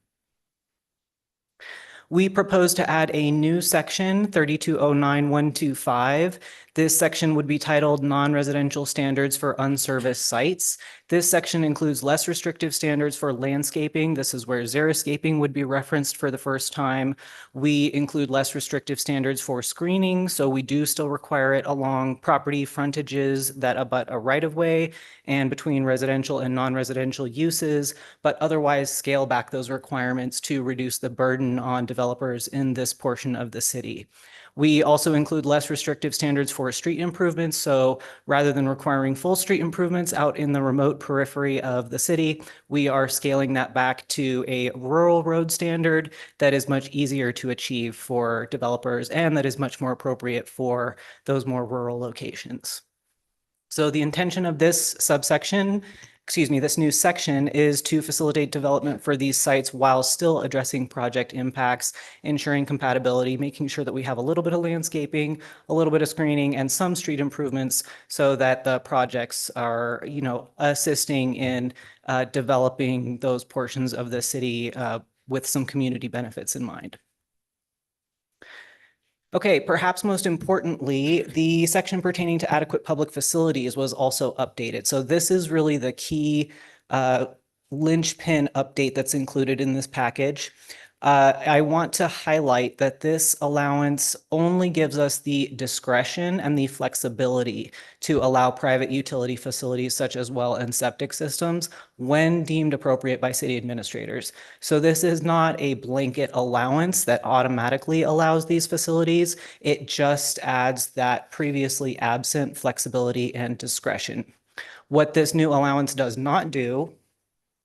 We propose to add a new section, 3209125. This section would be titled Non-Residential Standards for Unserviced Sites. This section includes less restrictive standards for landscaping. This is where xeriscaping would be referenced for the first time. We include less restrictive standards for screening, so we do still require it along property frontages that abut a right-of-way and between residential and non-residential uses, but otherwise scale back those requirements to reduce the burden on developers in this portion of the city. We also include less restrictive standards for street improvements. So rather than requiring full street improvements out in the remote periphery of the city, we are scaling that back to a rural road standard that is much easier to achieve for developers and that is much more appropriate for those more rural locations. So the intention of this this new section is to facilitate development for these sites while still addressing project impacts, ensuring compatibility, making sure that we have a little bit of landscaping, a little bit of screening, and some street improvements so that the projects are, assisting in developing those portions of the city with some community benefits in mind. Okay, perhaps most importantly, the section pertaining to adequate public facilities was also updated. So this is really the key linchpin update that's included in this package. I want to highlight that this allowance only gives us the discretion and the flexibility to allow private utility facilities such as well and septic systems when deemed appropriate by city administrators. So this is not a blanket allowance that automatically allows these facilities. It just adds that previously absent flexibility and discretion. What this new allowance does not do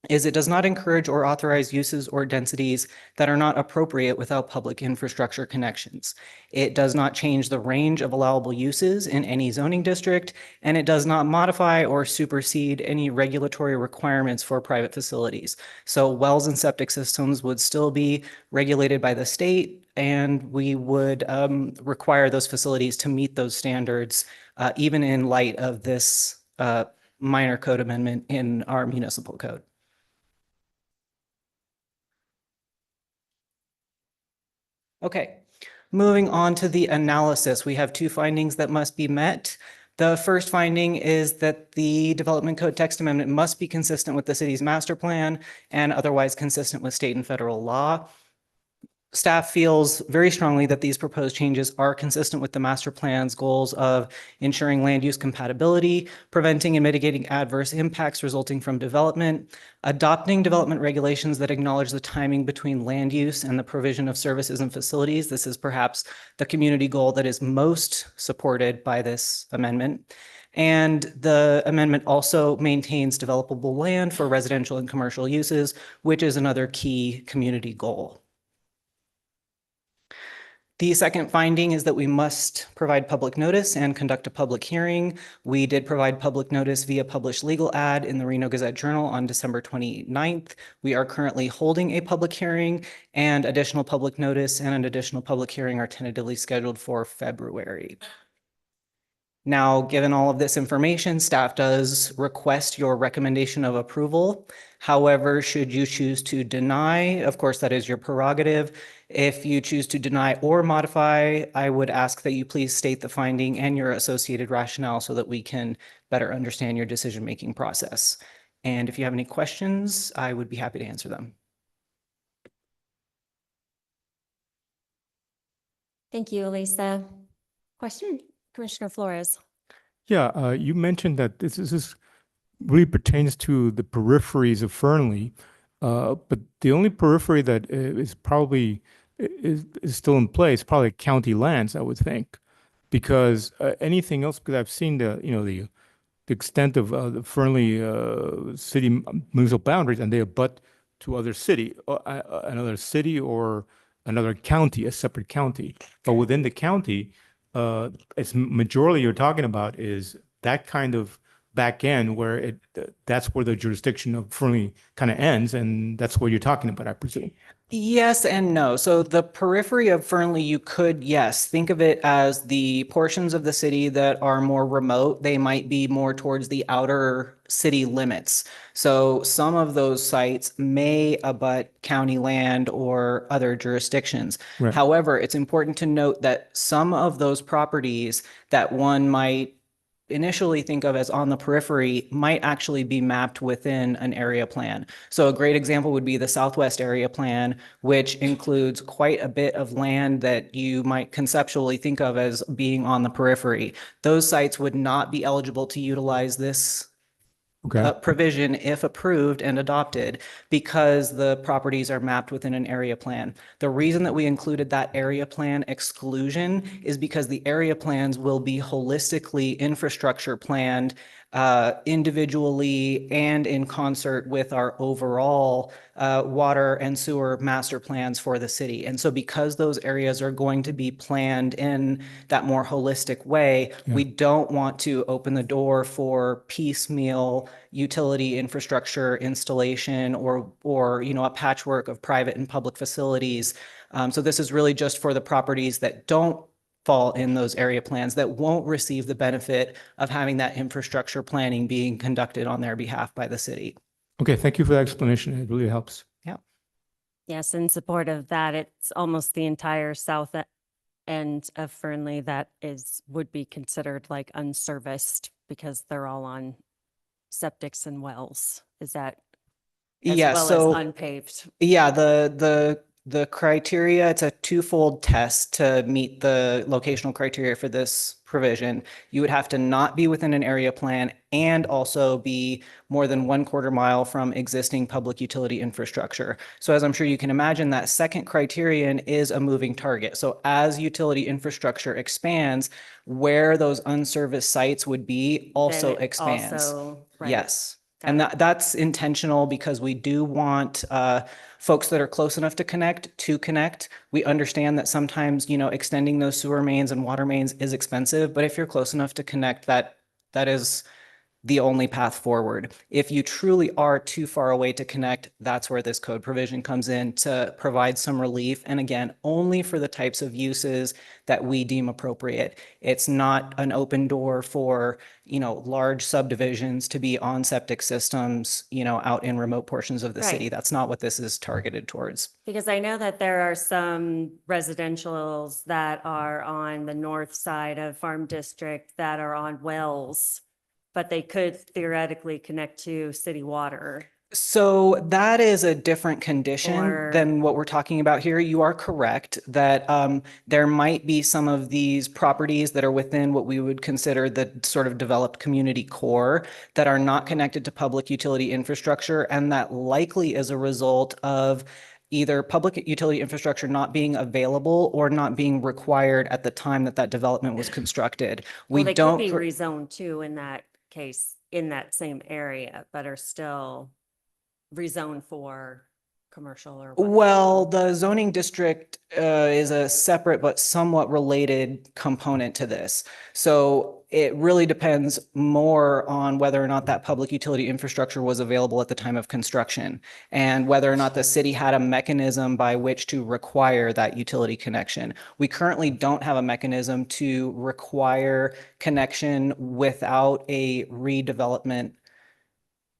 is it does not encourage or authorize uses or densities that are not appropriate without public infrastructure connections. It does not change the range of allowable uses in any zoning district, and it does not modify or supersede any regulatory requirements for private facilities. So wells and septic systems would still be regulated by the state, and we would require those facilities to meet those standards, even in light of this minor code amendment in our municipal code. Okay, moving on to the analysis, we have 2 findings that must be met. The first finding is that the development code text amendment must be consistent with the city's master plan and otherwise consistent with state and federal law. Staff feels very strongly that these proposed changes are consistent with the master plan's goals of ensuring land use compatibility, preventing and mitigating adverse impacts resulting from development, adopting development regulations that acknowledge the timing between land use and the provision of services and facilities. This is perhaps the community goal that is most supported by this amendment. And the amendment also maintains developable land for residential and commercial uses, which is another key community goal. The second finding is that we must provide public notice and conduct a public hearing. We did provide public notice via published legal ad in the Reno Gazette-Journal on December 29th. We are currently holding a public hearing, and additional public notice and an additional public hearing are tentatively scheduled for February. Now, given all of this information, staff does request your recommendation of approval. However, should you choose to deny, of course, that is your prerogative. If you choose to deny or modify, I would ask that you please state the finding and your associated rationale so that we can better understand your decision-making process. And if you have any questions, I would be happy to answer them.
Thank you, Elisa. Question, Commissioner Flores.
Yeah, you mentioned that this really pertains to the peripheries of Fernley, but the only periphery that is probably is still in place, probably county lands, I would think, because anything else, because I've seen the extent of the Fernley city municipal boundaries, and they abut to another city or another county, a separate county. But within the county, it's majority you're talking about is that kind of back end where that's where the jurisdiction of Fernley kind of ends, and that's what you're talking about, I presume.
Yes and no. So the periphery of Fernley, you could, yes, think of it as the portions of the city that are more remote. They might be more towards the outer city limits. So some of those sites may abut county land or other jurisdictions.
Right.
However, it's important to note that some of those properties that one might initially think of as on the periphery might actually be mapped within an area plan. So a great example would be the Southwest Area Plan, which includes quite a bit of land that you might conceptually think of as being on the periphery. Those sites would not be eligible to utilize this
Okay.
provision if approved and adopted because the properties are mapped within an area plan. The reason that we included that area plan exclusion is because the area plans will be holistically infrastructure planned individually and in concert with our overall water and sewer master plans for the city. And so because those areas are going to be planned in that more holistic way, we don't want to open the door for piecemeal utility infrastructure installation or a patchwork of private and public facilities. So this is really just for the properties that don't fall in those area plans that won't receive the benefit of having that infrastructure planning being conducted on their behalf by the city.
Okay, thank you for that explanation. It really helps.
Yes, in support of that, it's almost the entire south end of Fernley that would be considered like unserviced because they're all on septics and wells. Is that as
Yeah,
well
so
as unpaved?
yeah, the criteria, it's a twofold test to meet the locational criteria for this provision. You would have to not be within an area plan and also be more than 1/4 mile from existing public utility infrastructure. So as I'm sure you can imagine, that second criterion is a moving target. So as utility infrastructure expands, where those unserviced sites would be also
Then it
expands.
right.
Yes.
Got
And
it.
that's intentional because we do want folks that are close enough to connect. We understand that sometimes, extending those sewer mains and water mains is expensive, but if you're close enough to connect, that is the only path forward. If you truly are too far away to connect, that's where this code provision comes in to provide some relief. And again, only for the types of uses that we deem appropriate. It's not an open door for, large subdivisions to be on septic systems, out in remote portions of the city.
Right.
That's not what this is targeted towards.
Because I know that there are some residentials that are on the north side of Farm District that are on wells, but they could theoretically connect to city water.
So that is a different condition
Or-
than what we're talking about here. You are correct that there might be some of these properties that are within what we would consider the sort of developed community core that are not connected to public utility infrastructure, and that likely is a result of either public utility infrastructure not being available or not being required at the time that that development was constructed.
Well, they could be rezoned too in that case, in that same area, but are still rezoned for commercial or whatnot.
Well, the zoning district is a separate but somewhat related component to this. So it really depends more on whether or not that public utility infrastructure was available at the time of construction and whether or not the city had a mechanism by which to require that utility connection. We currently don't have a mechanism to require connection without a redevelopment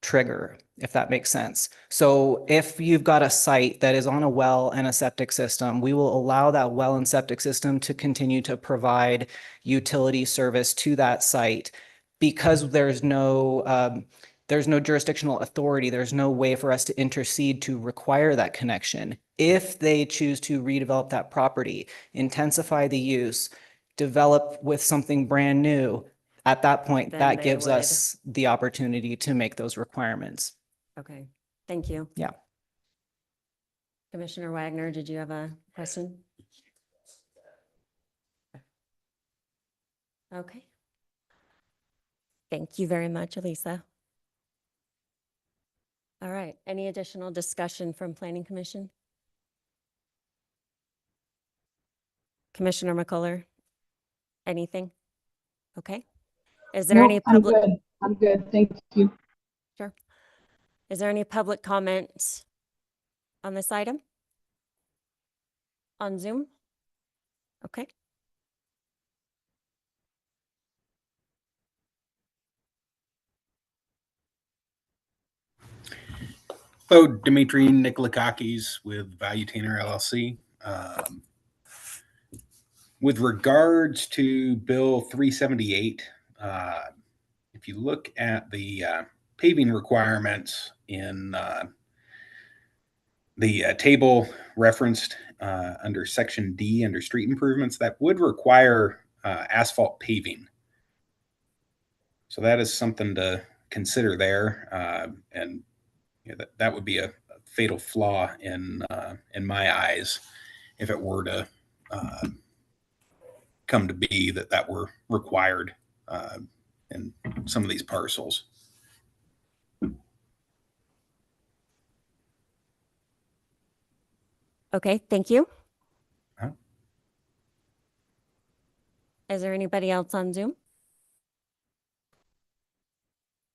trigger, if that makes sense. So if you've got a site that is on a well and a septic system, we will allow that well and septic system to continue to provide utility service to that site because there's no there's no jurisdictional authority. There's no way for us to intercede to require that connection. If they choose to redevelop that property, intensify the use, develop with something brand new, at that point,
Then
that
they
gives
would.
us the opportunity to make those requirements.
Okay, thank you.
Yeah.
Commissioner Wagner, did you have a question? Okay. Thank you very much, Elisa. All right, any additional discussion from Planning Commission? Commissioner McCullough, anything? Okay. Is there any
Nope, I'm
public?
good. I'm good. Thank you.
Sure. Is there any public comment on this item? On Zoom? Okay.
Hello, Dimitri Nikolakakis with Valuetainer LLC. With regards to Bill 378, if you look at the paving requirements in the table referenced under Section D under street improvements, that would require asphalt paving. So that is something to consider there, and that would be a fatal flaw in my eyes if it were to come to be that were required in some of these parcels.
Okay, thank you.
Huh?
Is there anybody else on Zoom?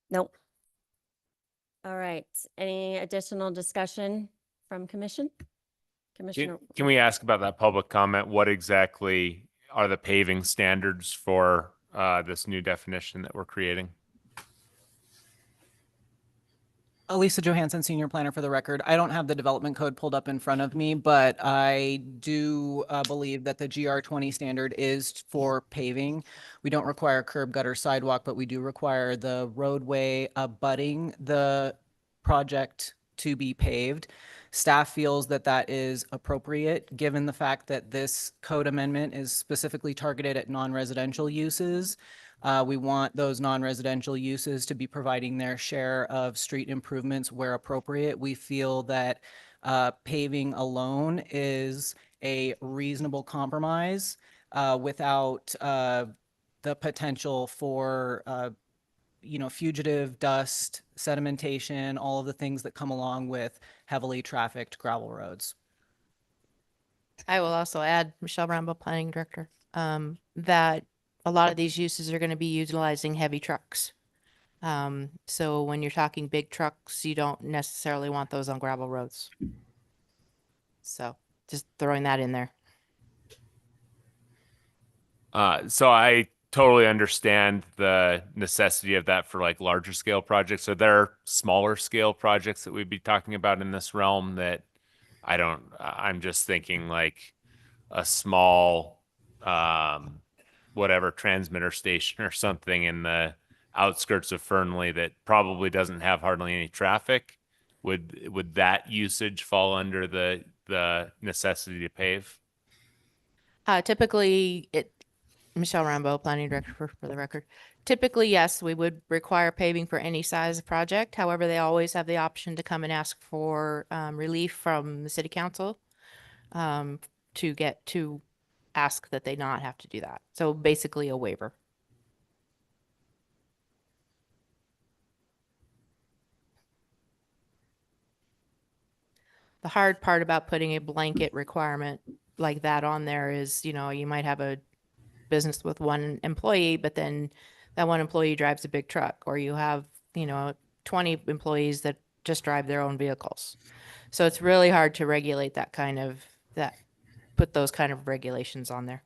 Nope. All right, any additional discussion from Commission? Commissioner,
Can we ask about that public comment? What exactly are the paving standards for this new definition that we're creating?
Elisa Johansson, Senior Planner for the record. I don't have the development code pulled up in front of me, but I do believe that the GR20 standard is for paving. We don't require curb, gutter, sidewalk, but we do require the roadway abutting the project to be paved. Staff feels that that is appropriate, given the fact that this code amendment is specifically targeted at non-residential uses. We want those non-residential uses to be providing their share of street improvements where appropriate. We feel that paving alone is a reasonable compromise without the potential for fugitive dust, sedimentation, all of the things that come along with heavily trafficked gravel roads.
I will also add, Michelle Rambo, Planning Director, that a lot of these uses are going to be utilizing heavy trucks. So when you're talking big trucks, you don't necessarily want those on gravel roads. So just throwing that in there.
So I totally understand the necessity of that for like larger scale projects. Are there smaller scale projects that we'd be talking about in this realm that I'm just thinking like a small, whatever transmitter station or something in the outskirts of Fernley that probably doesn't have hardly any traffic. Would that usage fall under the necessity to pave?
Typically, Michelle Rambo, Planning Director for the record. Typically, yes, we would require paving for any size project. However, they always have the option to come and ask for relief from the City Council to ask that they not have to do that. So basically a waiver. The hard part about putting a blanket requirement like that on there is, you might have a business with one employee, but then that one employee drives a big truck, or you have, 20 employees that just drive their own vehicles. So it's really hard to regulate put those kind of regulations on there.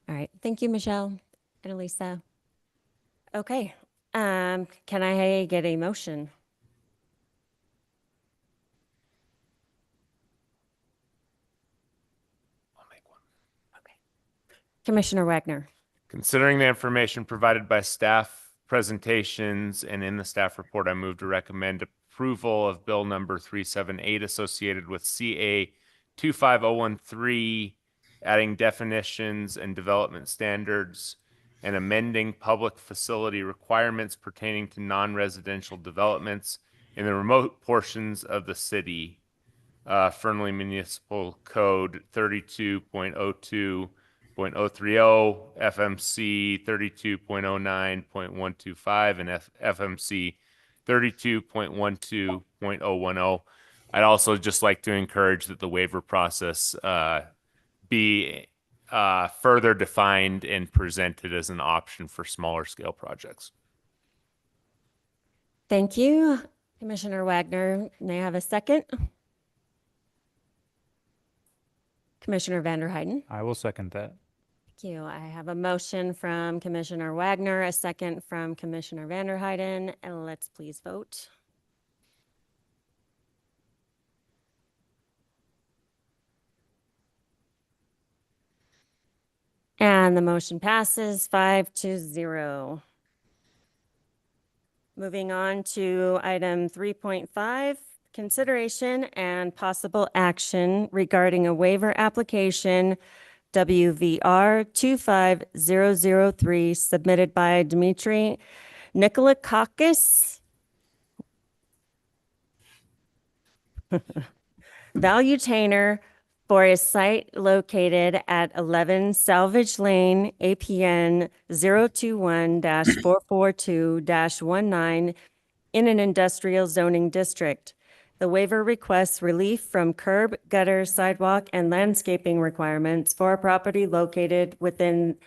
all right, thank you, Michelle and Elisa. Okay, can I get a motion?
I'll make one.
Okay. Commissioner Wagner.
Considering the information provided by staff presentations and in the staff report, I move to recommend approval of bill number 378 associated with CA 25013, adding definitions and development standards and amending public facility requirements pertaining to non-residential developments in the remote portions of the city. Fernley Municipal Code 32.02.030, FMC 32.09.125, and FMC 32.12.010. I'd also just like to encourage that the waiver process be further defined and presented as an option for smaller scale projects.
Thank you. Commissioner Wagner, may I have a second? Commissioner Vanderheiden.
I will second that.
Thank you. I have a motion from Commissioner Wagner, a second from Commissioner Vanderheiden, and let's please vote. And the motion passes 5-0. Moving on to item 3.5, consideration and possible action regarding a waiver application WVR 25003 submitted by Dmitry Nikolakakis, Valuetainer, for a site located at 11 Salvage Lane, APN 021-442-19 in an industrial zoning district. The waiver requests relief from curb, gutter, sidewalk, and landscaping requirements for a property located within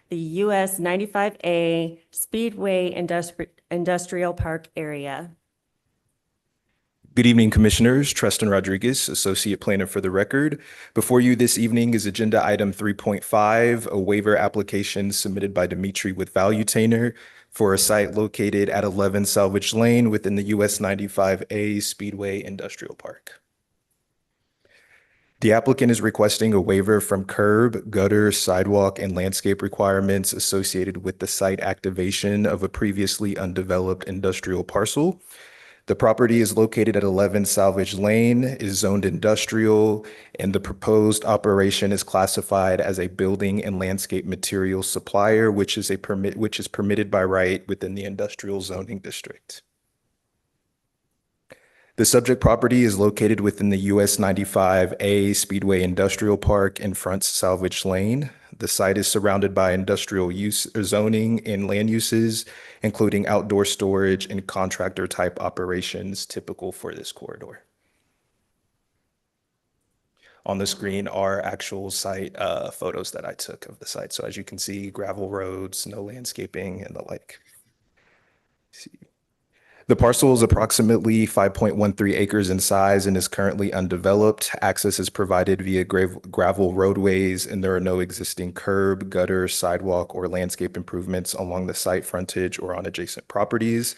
the US 95A Speedway Industrial Park area.
Good evening, Commissioners. Tristan Rodriguez, Associate Planner for the record. Before you this evening is Agenda Item 3.5, a waiver application submitted by Dimitri with Valuetainer for a site located at 11 Salvage Lane within the US 95A Speedway Industrial Park. The applicant is requesting a waiver from curb, gutter, sidewalk, and landscape requirements associated with the site activation of a previously undeveloped industrial parcel. The property is located at 11 Salvage Lane, is zoned industrial, and the proposed operation is classified as a building and landscape materials supplier, which is permitted by right within the industrial zoning district. The subject property is located within the US 95A Speedway Industrial Park and fronts Salvage Lane. The site is surrounded by industrial use or zoning and land uses, including outdoor storage and contractor type operations typical for this corridor. On the screen are actual site photos that I took of the site. So as you can see, gravel roads, no landscaping and the like. The parcel is approximately 5.13 acres in size and is currently undeveloped. Access is provided via gravel roadways, and there are no existing curb, gutter, sidewalk, or landscape improvements along the site frontage or on adjacent properties.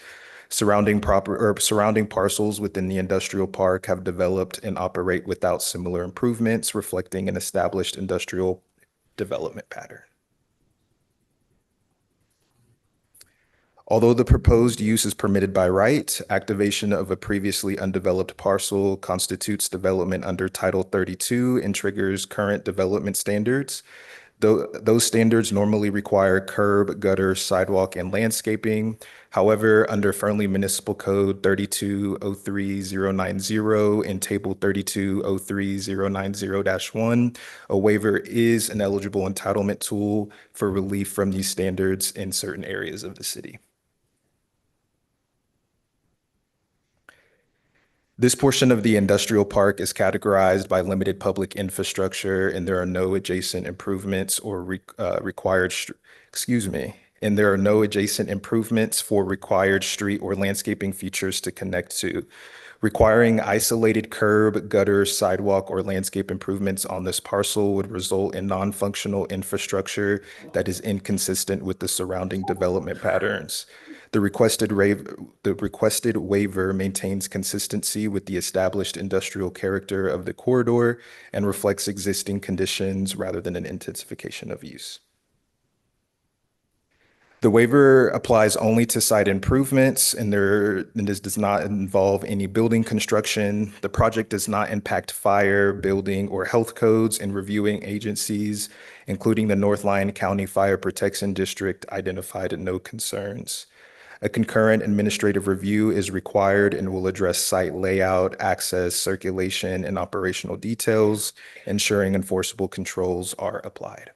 Surrounding parcels within the industrial park have developed and operate without similar improvements, reflecting an established industrial development pattern. Although the proposed use is permitted by right, activation of a previously undeveloped parcel constitutes development under Title 32 and triggers current development standards. Those standards normally require curb, gutter, sidewalk, and landscaping. However, under Fernley Municipal Code 3203-090 and Table 3203-090-1, a waiver is an eligible entitlement tool for relief from these standards in certain areas of the city. This portion of the industrial park is categorized by limited public infrastructure, and there are no adjacent improvements or and there are no adjacent improvements for required street or landscaping features to connect to. Requiring isolated curb, gutter, sidewalk, or landscape improvements on this parcel would result in non-functional infrastructure that is inconsistent with the surrounding development patterns. The requested waiver maintains consistency with the established industrial character of the corridor and reflects existing conditions rather than an intensification of use. The waiver applies only to site improvements and this does not involve any building construction. The project does not impact fire, building, or health codes, and reviewing agencies, including the North Lyon County Fire Protection District, identified no concerns. A concurrent administrative review is required and will address site layout, access, circulation, and operational details, ensuring enforceable controls are applied.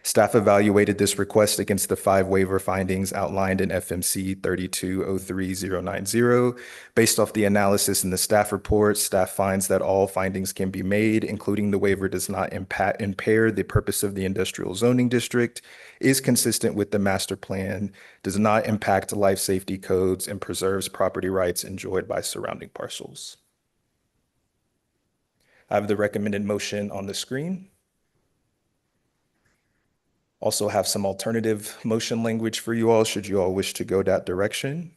Staff evaluated this request against the 5 waiver findings outlined in FMC 3203090. Based off the analysis in the staff report, staff finds that all findings can be made, including the waiver does not impair the purpose of the industrial zoning district, is consistent with the master plan, does not impact life safety codes, and preserves property rights enjoyed by surrounding parcels. I have the recommended motion on the screen. Also have some alternative motion language for you all, should you all wish to go that direction.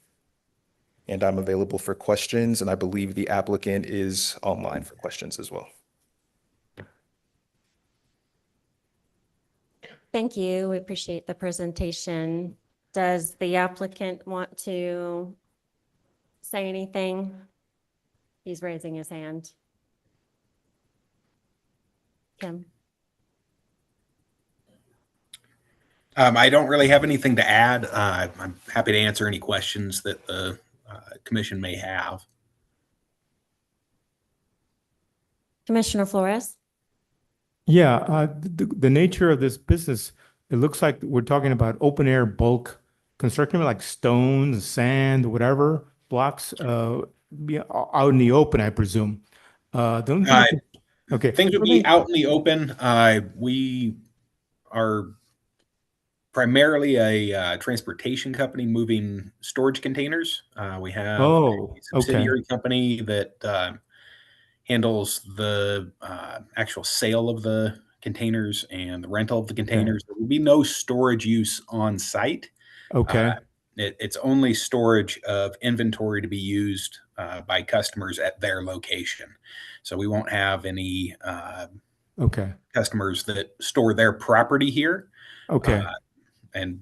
And I'm available for questions, and I believe the applicant is online for questions as well.
Thank you. We appreciate the presentation. Does the applicant want to say anything? He's raising his hand. Kim?
I don't really have anything to add. I'm happy to answer any questions that the commission may have.
Commissioner Flores?
Yeah, the nature of this business, it looks like we're talking about open air bulk construction, like stones, sand, whatever, blocks, be out in the open, I presume. The only thing okay.
Things would be out in the open. We are primarily a transportation company moving storage containers. We have a subsidiary company that handles the actual sale of the containers and the rental of the containers. There will be no storage use on site.
Okay.
It's only storage of inventory to be used by customers at their location. So we won't have any customers that store their property here.
Okay.
And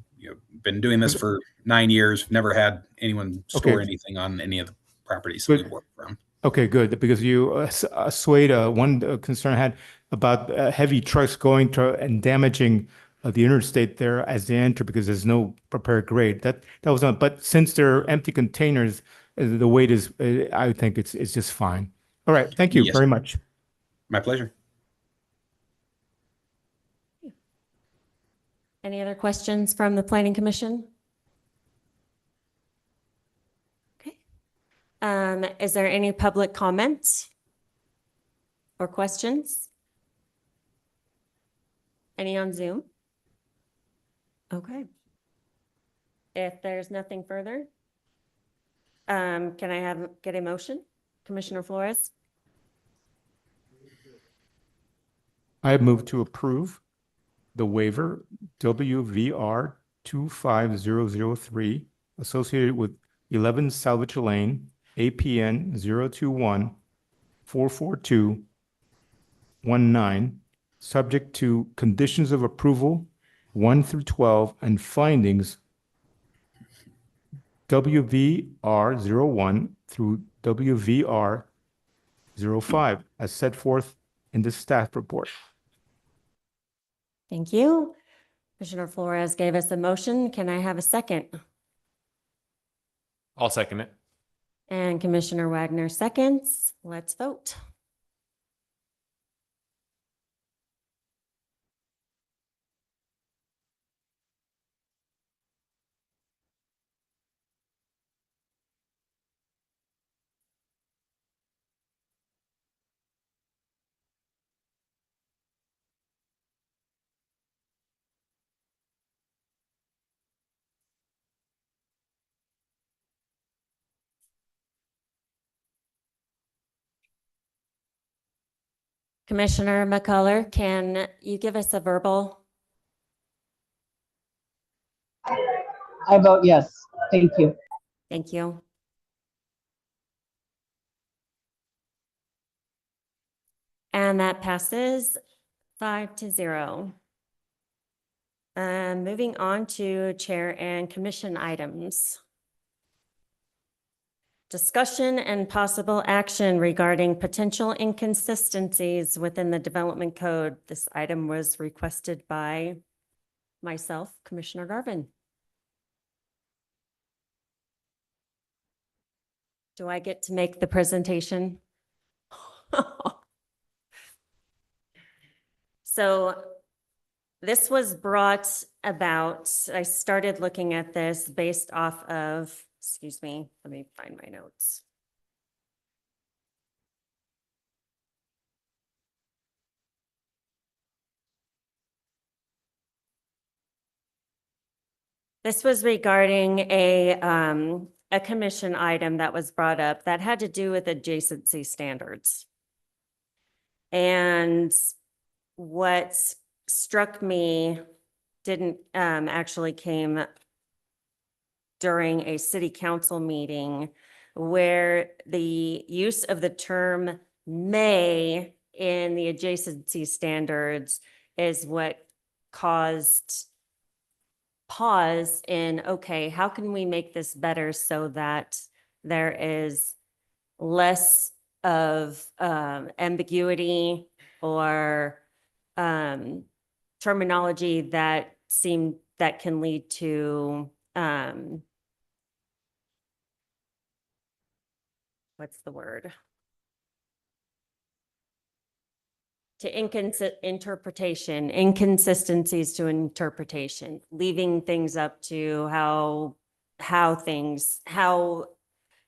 been doing this for 9 years. Never had anyone store anything on any of the properties that we work from.
Okay, good. Because you assuaged one concern I had about heavy trucks going to and damaging the interstate there as they enter because there's no prepared grade. That was on. But since they're empty containers, the weight is. I think it's just fine. All right. Thank you very much.
My pleasure.
Any other questions from the Planning Commission? Okay. Is there any public comments or questions? Any on Zoom? Okay. If there's nothing further, can I get a motion? Commissioner Flores?
I move to approve the waiver WVR 25003 associated with 11 Salvage Lane, APN 021-442-19, subject to conditions of approval 1 through 12 and findings WVR 01 through WVR 05 as set forth in the staff report.
Thank you. Commissioner Flores gave us a motion. Can I have a second?
I'll second it.
And Commissioner Wagner seconds. Let's vote. Commissioner McCullough, can you give us a verbal?
I vote yes. Thank you.
Thank you. And that passes 5-0. Moving on to chair and commission items. Discussion and possible action regarding potential inconsistencies within the development code. This item was requested by myself, Commissioner Garvin. Do I get to make the presentation? So this was brought about, I started looking at this based off of, excuse me, let me find my notes. This was regarding a commission item that was brought up that had to do with adjacency standards. And what struck me didn't actually came during a city council meeting where the use of the term may in the adjacency standards is what caused pause in, okay, how can we make this better so that there is less of ambiguity or terminology that can lead to what's the word? To inconsistencies to interpretation, leaving things up to how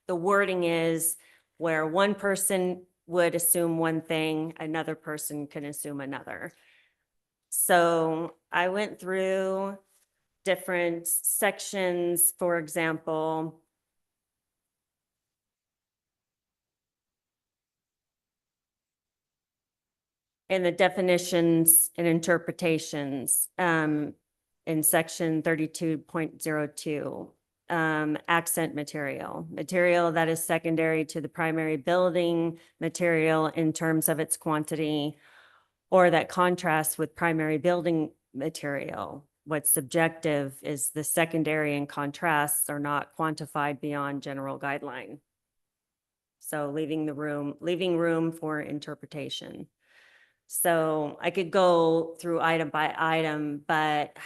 the wording is, where one person would assume one thing, another person can assume another. So I went through different sections, for example, in the definitions and interpretations, in section 32.02, accent material that is secondary to the primary building material in terms of its quantity, or that contrasts with primary building material. What's subjective is the secondary and contrasts are not quantified beyond general guideline. So leaving room for interpretation. So I could go through item by item, but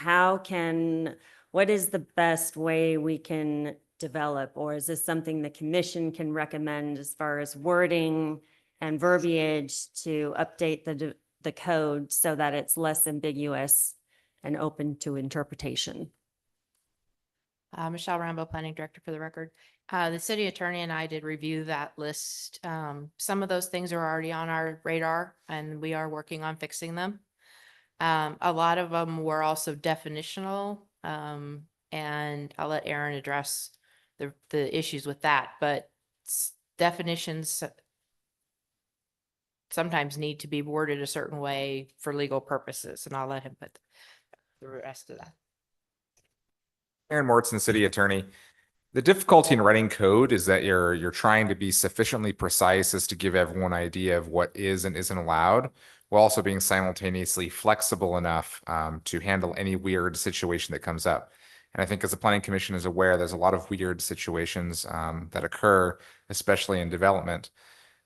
what is the best way we can develop? Or is this something the commission can recommend as far as wording and verbiage to update the code so that it's less ambiguous and open to interpretation?
Michelle Rambo, Planning Director for the record. The city attorney and I did review that list. Some of those things are already on our radar and we are working on fixing them. A lot of them were also definitional, and I'll let Aaron address the issues with that, but definitions sometimes need to be worded a certain way for legal purposes, and I'll let him put the rest of that.
Aaron Mortson, City Attorney. The difficulty in writing code is that you're trying to be sufficiently precise as to give everyone an idea of what is and isn't allowed, while also being simultaneously flexible enough to handle any weird situation that comes up. And I think as the Planning Commission is aware, there's a lot of weird situations that occur, especially in development.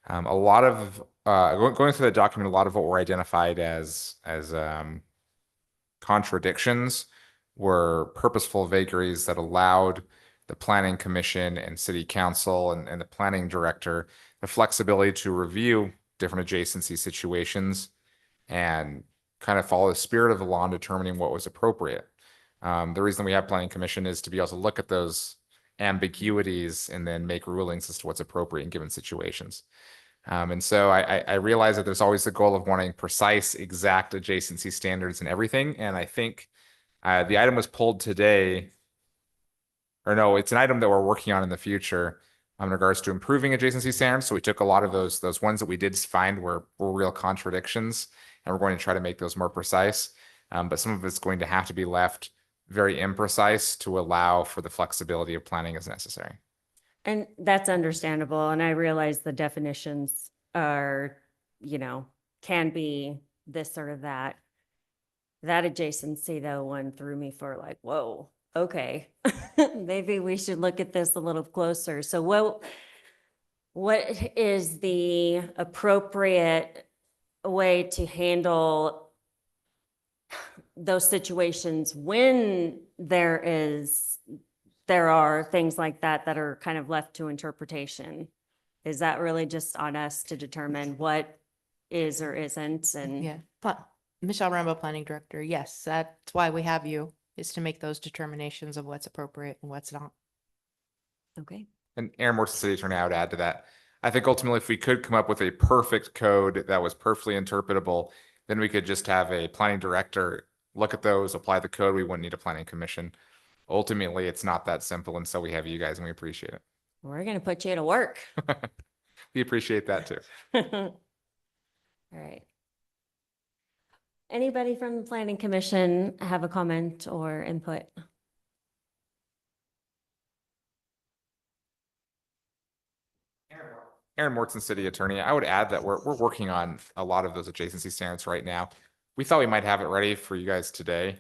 A lot of going through the document, a lot of what were identified as contradictions were purposeful vagaries that allowed the Planning Commission and City Council and the Planning Director the flexibility to review different adjacency situations and kind of follow the spirit of the law in determining what was appropriate. The reason we have Planning Commission is to be able to look at those ambiguities and then make rulings as to what's appropriate in given situations. And so I realize that there's always the goal of wanting precise, exact adjacency standards and everything. And I think the item was pulled today, or no, it's an item that we're working on in the future in regards to improving adjacency standards. So we took a lot of those ones that we did find were real contradictions, and we're going to try to make those more precise. But some of it's going to have to be left very imprecise to allow for the flexibility of planning as necessary.
And that's understandable. And I realize the definitions are, can be this or that. That adjacency though, one threw me for like, whoa, okay. Maybe we should look at this a little closer. So what is the appropriate way to handle those situations when there are things like that that are kind of left to interpretation? Is that really just on us to determine what is or isn't? And
Yeah, Michelle Rambo, Planning Director. Yes, that's why we have you, is to make those determinations of what's appropriate and what's not.
okay,
And Aaron Morton, City Attorney, I would add to that. I think ultimately, if we could come up with a perfect code that was perfectly interpretable, then we could just have a planning director look at those, apply the code. We wouldn't need a planning commission. Ultimately, it's not that simple, and so we have you guys, and we appreciate it.
we're gonna put you to work.
We appreciate that too.
All right. Anybody from the Planning Commission have a comment or input?
Aaron Morton, City Attorney. I would add that we're working on a lot of those adjacency standards right now. We thought we might have it ready for you guys today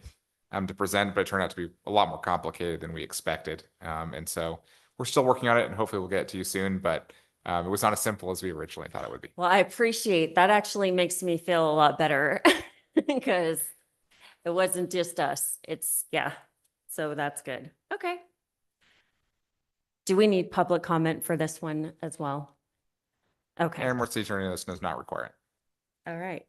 to present, but it turned out to be a lot more complicated than we expected. And so we're still working on it, and hopefully we'll get it to you soon, but it was not as simple as we originally thought it would be.
Well, I appreciate that. Actually makes me feel a lot better because it wasn't just us. It's, yeah. So that's good. Okay. Do we need public comment for this one as well? Okay.
Aaron Morton, City Attorney, this does not require it.
All right.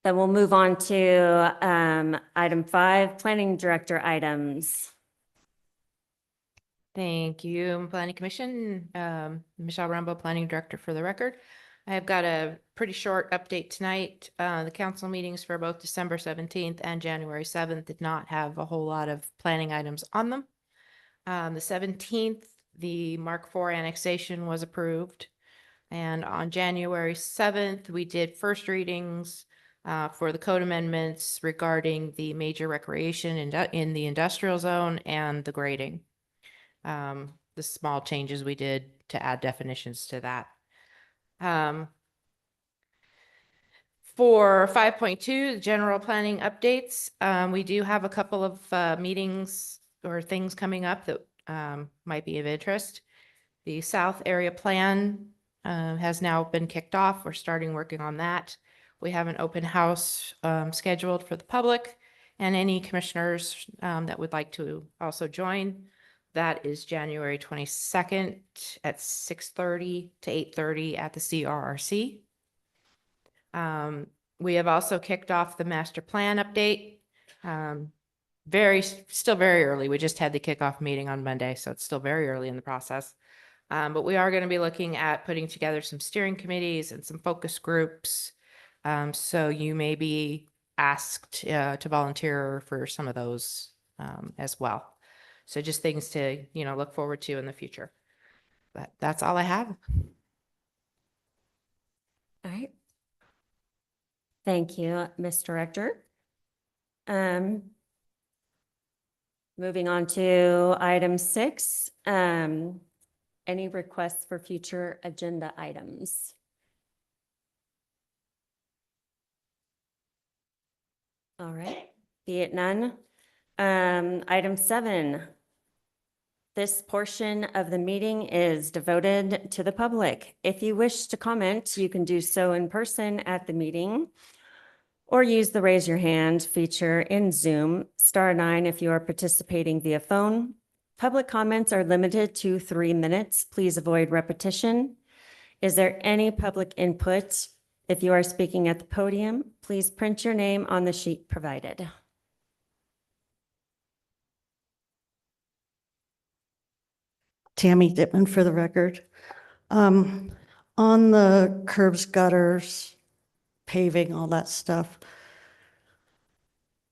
Then we'll move on to item 5, Planning Director items.
Thank you, Planning Commission. Michelle Rambo, Planning Director for the record. I have got a pretty short update tonight. The council meetings for both December 17th and January 7th did not have a whole lot of planning items on them. The 17th, the Mark IV annexation was approved. And on January 7th, we did first readings for the code amendments regarding the major recreation in the industrial zone and the grading. The small changes we did to add definitions to that. For 5.2, general planning updates, we do have a couple of meetings or things coming up that might be of interest. The South Area Plan has now been kicked off. We're starting working on that. We have an open house scheduled for the public and any commissioners that would like to also join. That is January 22nd at 6:30 to 8:30 at the CRRC. We have also kicked off the master plan update. Still very early. We just had the kickoff meeting on Monday, so it's still very early in the process. But we are going to be looking at putting together some steering committees and some focus groups. So you may be asked to volunteer for some of those as well. So just things to, look forward to in the future. But that's all I have.
All right. Thank you, Ms. Director. Moving on to item 6. Any requests for future agenda items? All right, be it none. Item 7. This portion of the meeting is devoted to the public. If you wish to comment, you can do so in person at the meeting or use the raise your hand feature in Zoom, *9 if you are participating via phone. Public comments are limited to 3 minutes. Please avoid repetition. Is there any public input? If you are speaking at the podium, please print your name on the sheet provided.
Tammy Dittman for the record. On the curbs, gutters, paving, all that stuff,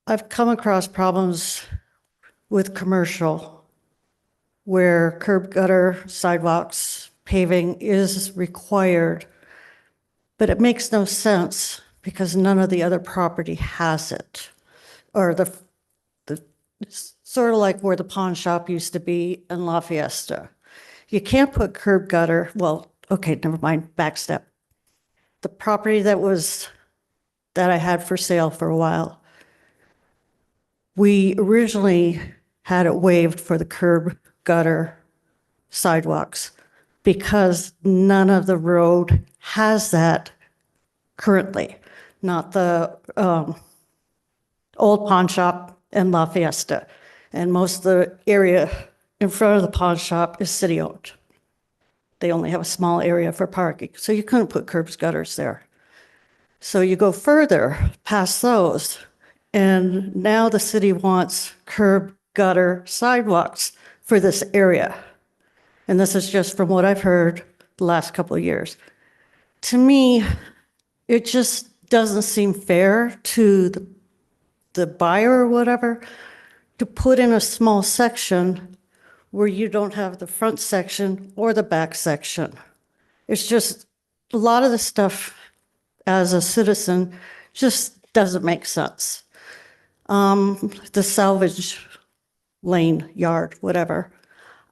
I've come across problems with commercial where curb, gutter, sidewalks, paving is required, but it makes no sense because none of the other property has it. Or the sort of like where the pawn shop used to be in La Fiesta. You can't put curb gutter, well, okay, never mind, backstep. The property that I had for sale for a while, we originally had it waived for the curb gutter sidewalks because none of the road has that currently, not the old pawn shop and La Fiesta. And most of the area in front of the pawn shop is city-owned. They only have a small area for parking, so you couldn't put curbs, gutters there. So you go further past those, and now the city wants curb, gutter, sidewalks for this area. And this is just from what I've heard the last couple of years. To me, it just doesn't seem fair to the buyer or whatever to put in a small section where you don't have the front section or the back section. It's just a lot of the stuff as a citizen just doesn't make sense. The salvage lane, yard, whatever.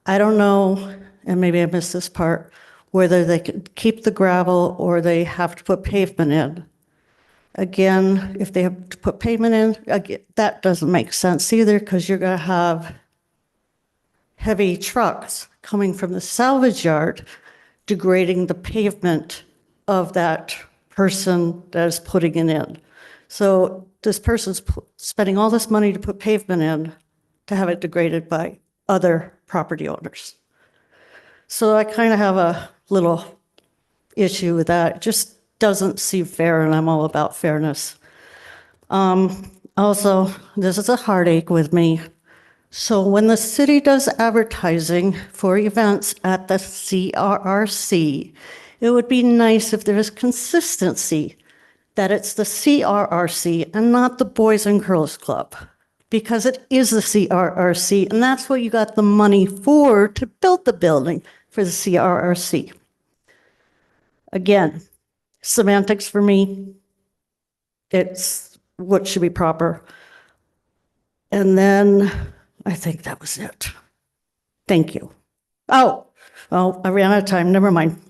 I don't know, and maybe I missed this part, whether they can keep the gravel or they have to put pavement in. Again, if they have to put pavement in, again, that doesn't make sense either because you're going to have heavy trucks coming from the salvage yard degrading the pavement of that person that is putting it in. So this person's spending all this money to put pavement in to have it degraded by other property owners. So I kind of have a little issue with that. It just doesn't seem fair, and I'm all about fairness. Also, this is a heartache with me. So when the city does advertising for events at the CRRC, it would be nice if there was consistency that it's the CRRC and not the Boys and Girls Club, because it is the CRRC, and that's what you got the money for, to build the building for the CRRC. Again, semantics for me, it's what should be proper. And then I think that was it. Thank you. Oh, I ran out of time. Never mind.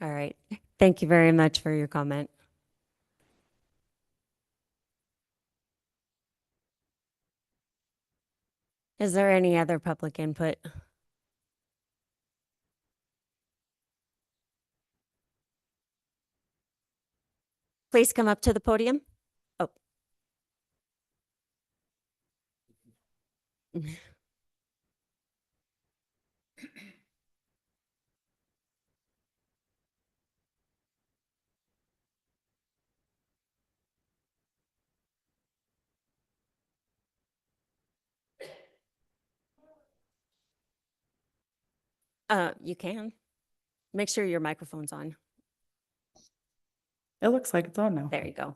All right. Thank you very much for your comment. Is there any other public input? Please come up to the podium. Oh. You can. Make sure your microphone's on.
It looks like it's on now.
There you go.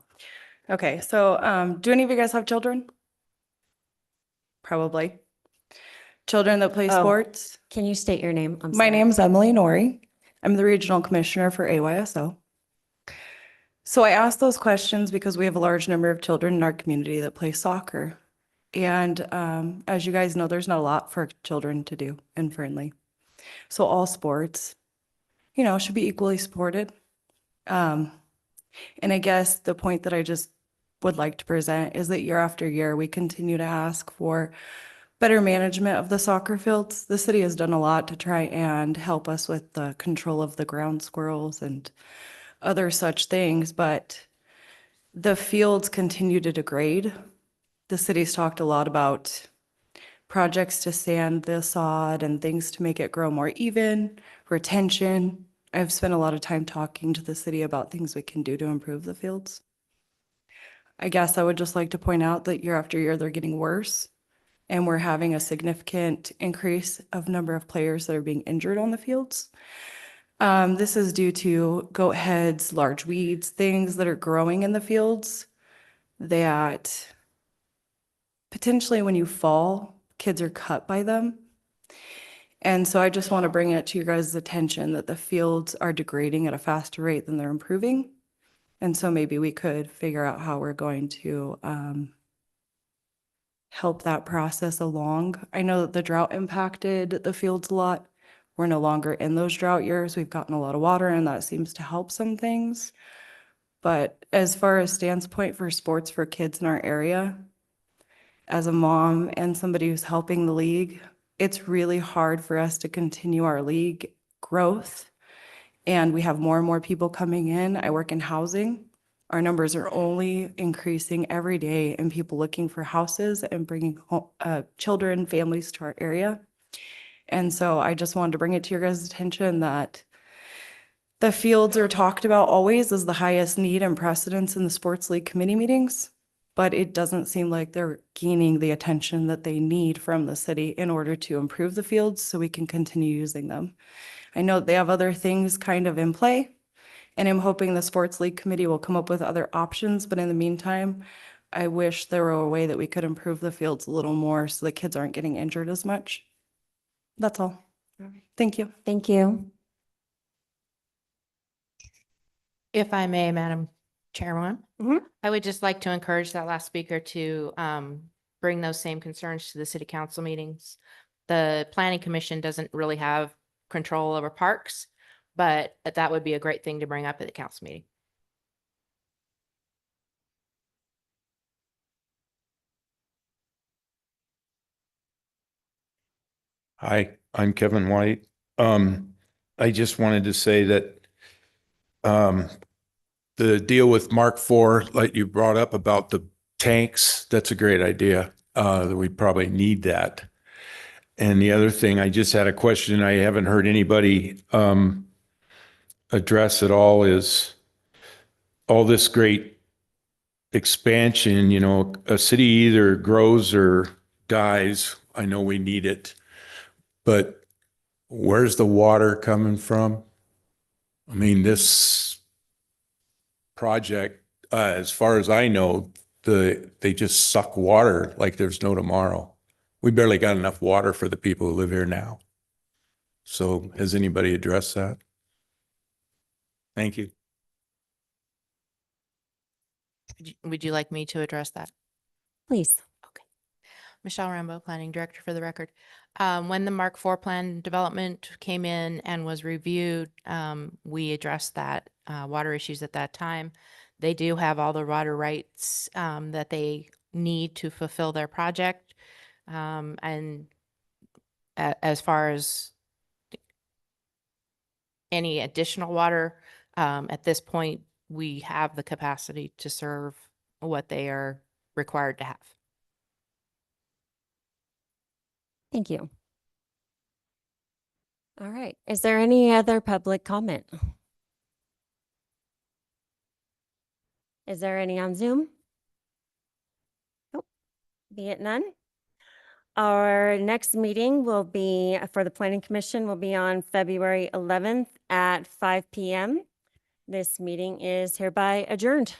Okay, so do any of you guys have children? Probably. Children that play
Oh,
sports?
Can you state your name?
My name's Emily Nori. I'm the regional commissioner for AYSO. So I ask those questions because we have a large number of children in our community that play soccer. And as you guys know, there's not a lot for children to do in Fernley. So all sports, you know, should be equally supported. And I guess the point that I just would like to present is that year after year, we continue to ask for better management of the soccer fields. The city has done a lot to try and help us with the control of the ground squirrels and other such things, but the fields continue to degrade. The city's talked a lot about projects to sand the sod and things to make it grow more even, retention. I've spent a lot of time talking to the city about things we can do to improve the fields. I guess I would just like to point out that year after year, they're getting worse. And we're having a significant increase of number of players that are being injured on the fields. This is due to goat heads, large weeds, things that are growing in the fields that potentially when you fall, kids are cut by them. And so I just want to bring it to your guys' attention that the fields are degrading at a faster rate than they're improving. And so maybe we could figure out how we're going to help that process along. I know that the drought impacted the fields a lot. We're no longer in those drought years. We've gotten a lot of water and that seems to help some things. But as far as standpoint for sports for kids in our area, as a mom and somebody who's helping the league, it's really hard for us to continue our league growth. And we have more and more people coming in. I work in housing. Our numbers are only increasing every day and people looking for houses and bringing children, families to our area. And so I just wanted to bring it to your guys' attention that the fields are talked about always as the highest need and precedence in the sports league committee meetings, but it doesn't seem like they're gaining the attention that they need from the city in order to improve the fields so we can continue using them. I know they have other things kind of in play, and I'm hoping the sports league committee will come up with other options, but in the meantime, I wish there were a way that we could improve the fields a little more so the kids aren't getting injured as much. That's all. Thank you.
Thank you.
If I may, Madam Chairwoman,
Mhm.
I would just like to encourage that last speaker to bring those same concerns to the city council meetings. The planning commission doesn't really have control over parks, but that would be a great thing to bring up at the council meeting.
Hi, I'm Kevin White. I just wanted to say that the deal with Mark IV, like you brought up about the tanks, that's a great idea. That we probably need that. And the other thing, I just had a question I haven't heard anybody address at all is all this great expansion, you know, a city either grows or dies. I know we need it, but where's the water coming from? I mean, this project, as far as I know, they just suck water like there's no tomorrow. We barely got enough water for the people who live here now. So has anybody addressed that? Thank you.
Would you like me to address that?
Please.
Okay. Michelle Rambo, Planning Director for the record. When the Mark IV plan development came in and was reviewed, we addressed that water issues at that time. They do have all the water rights that they need to fulfill their project. And as far as any additional water, at this point, we have the capacity to serve what they are required to have.
Thank you. All right. Is there any other public comment? Is there any on Zoom? Nope. Be it none. Our next meeting will be for the Planning Commission will be on February 11th at 5 p.m. This meeting is hereby adjourned.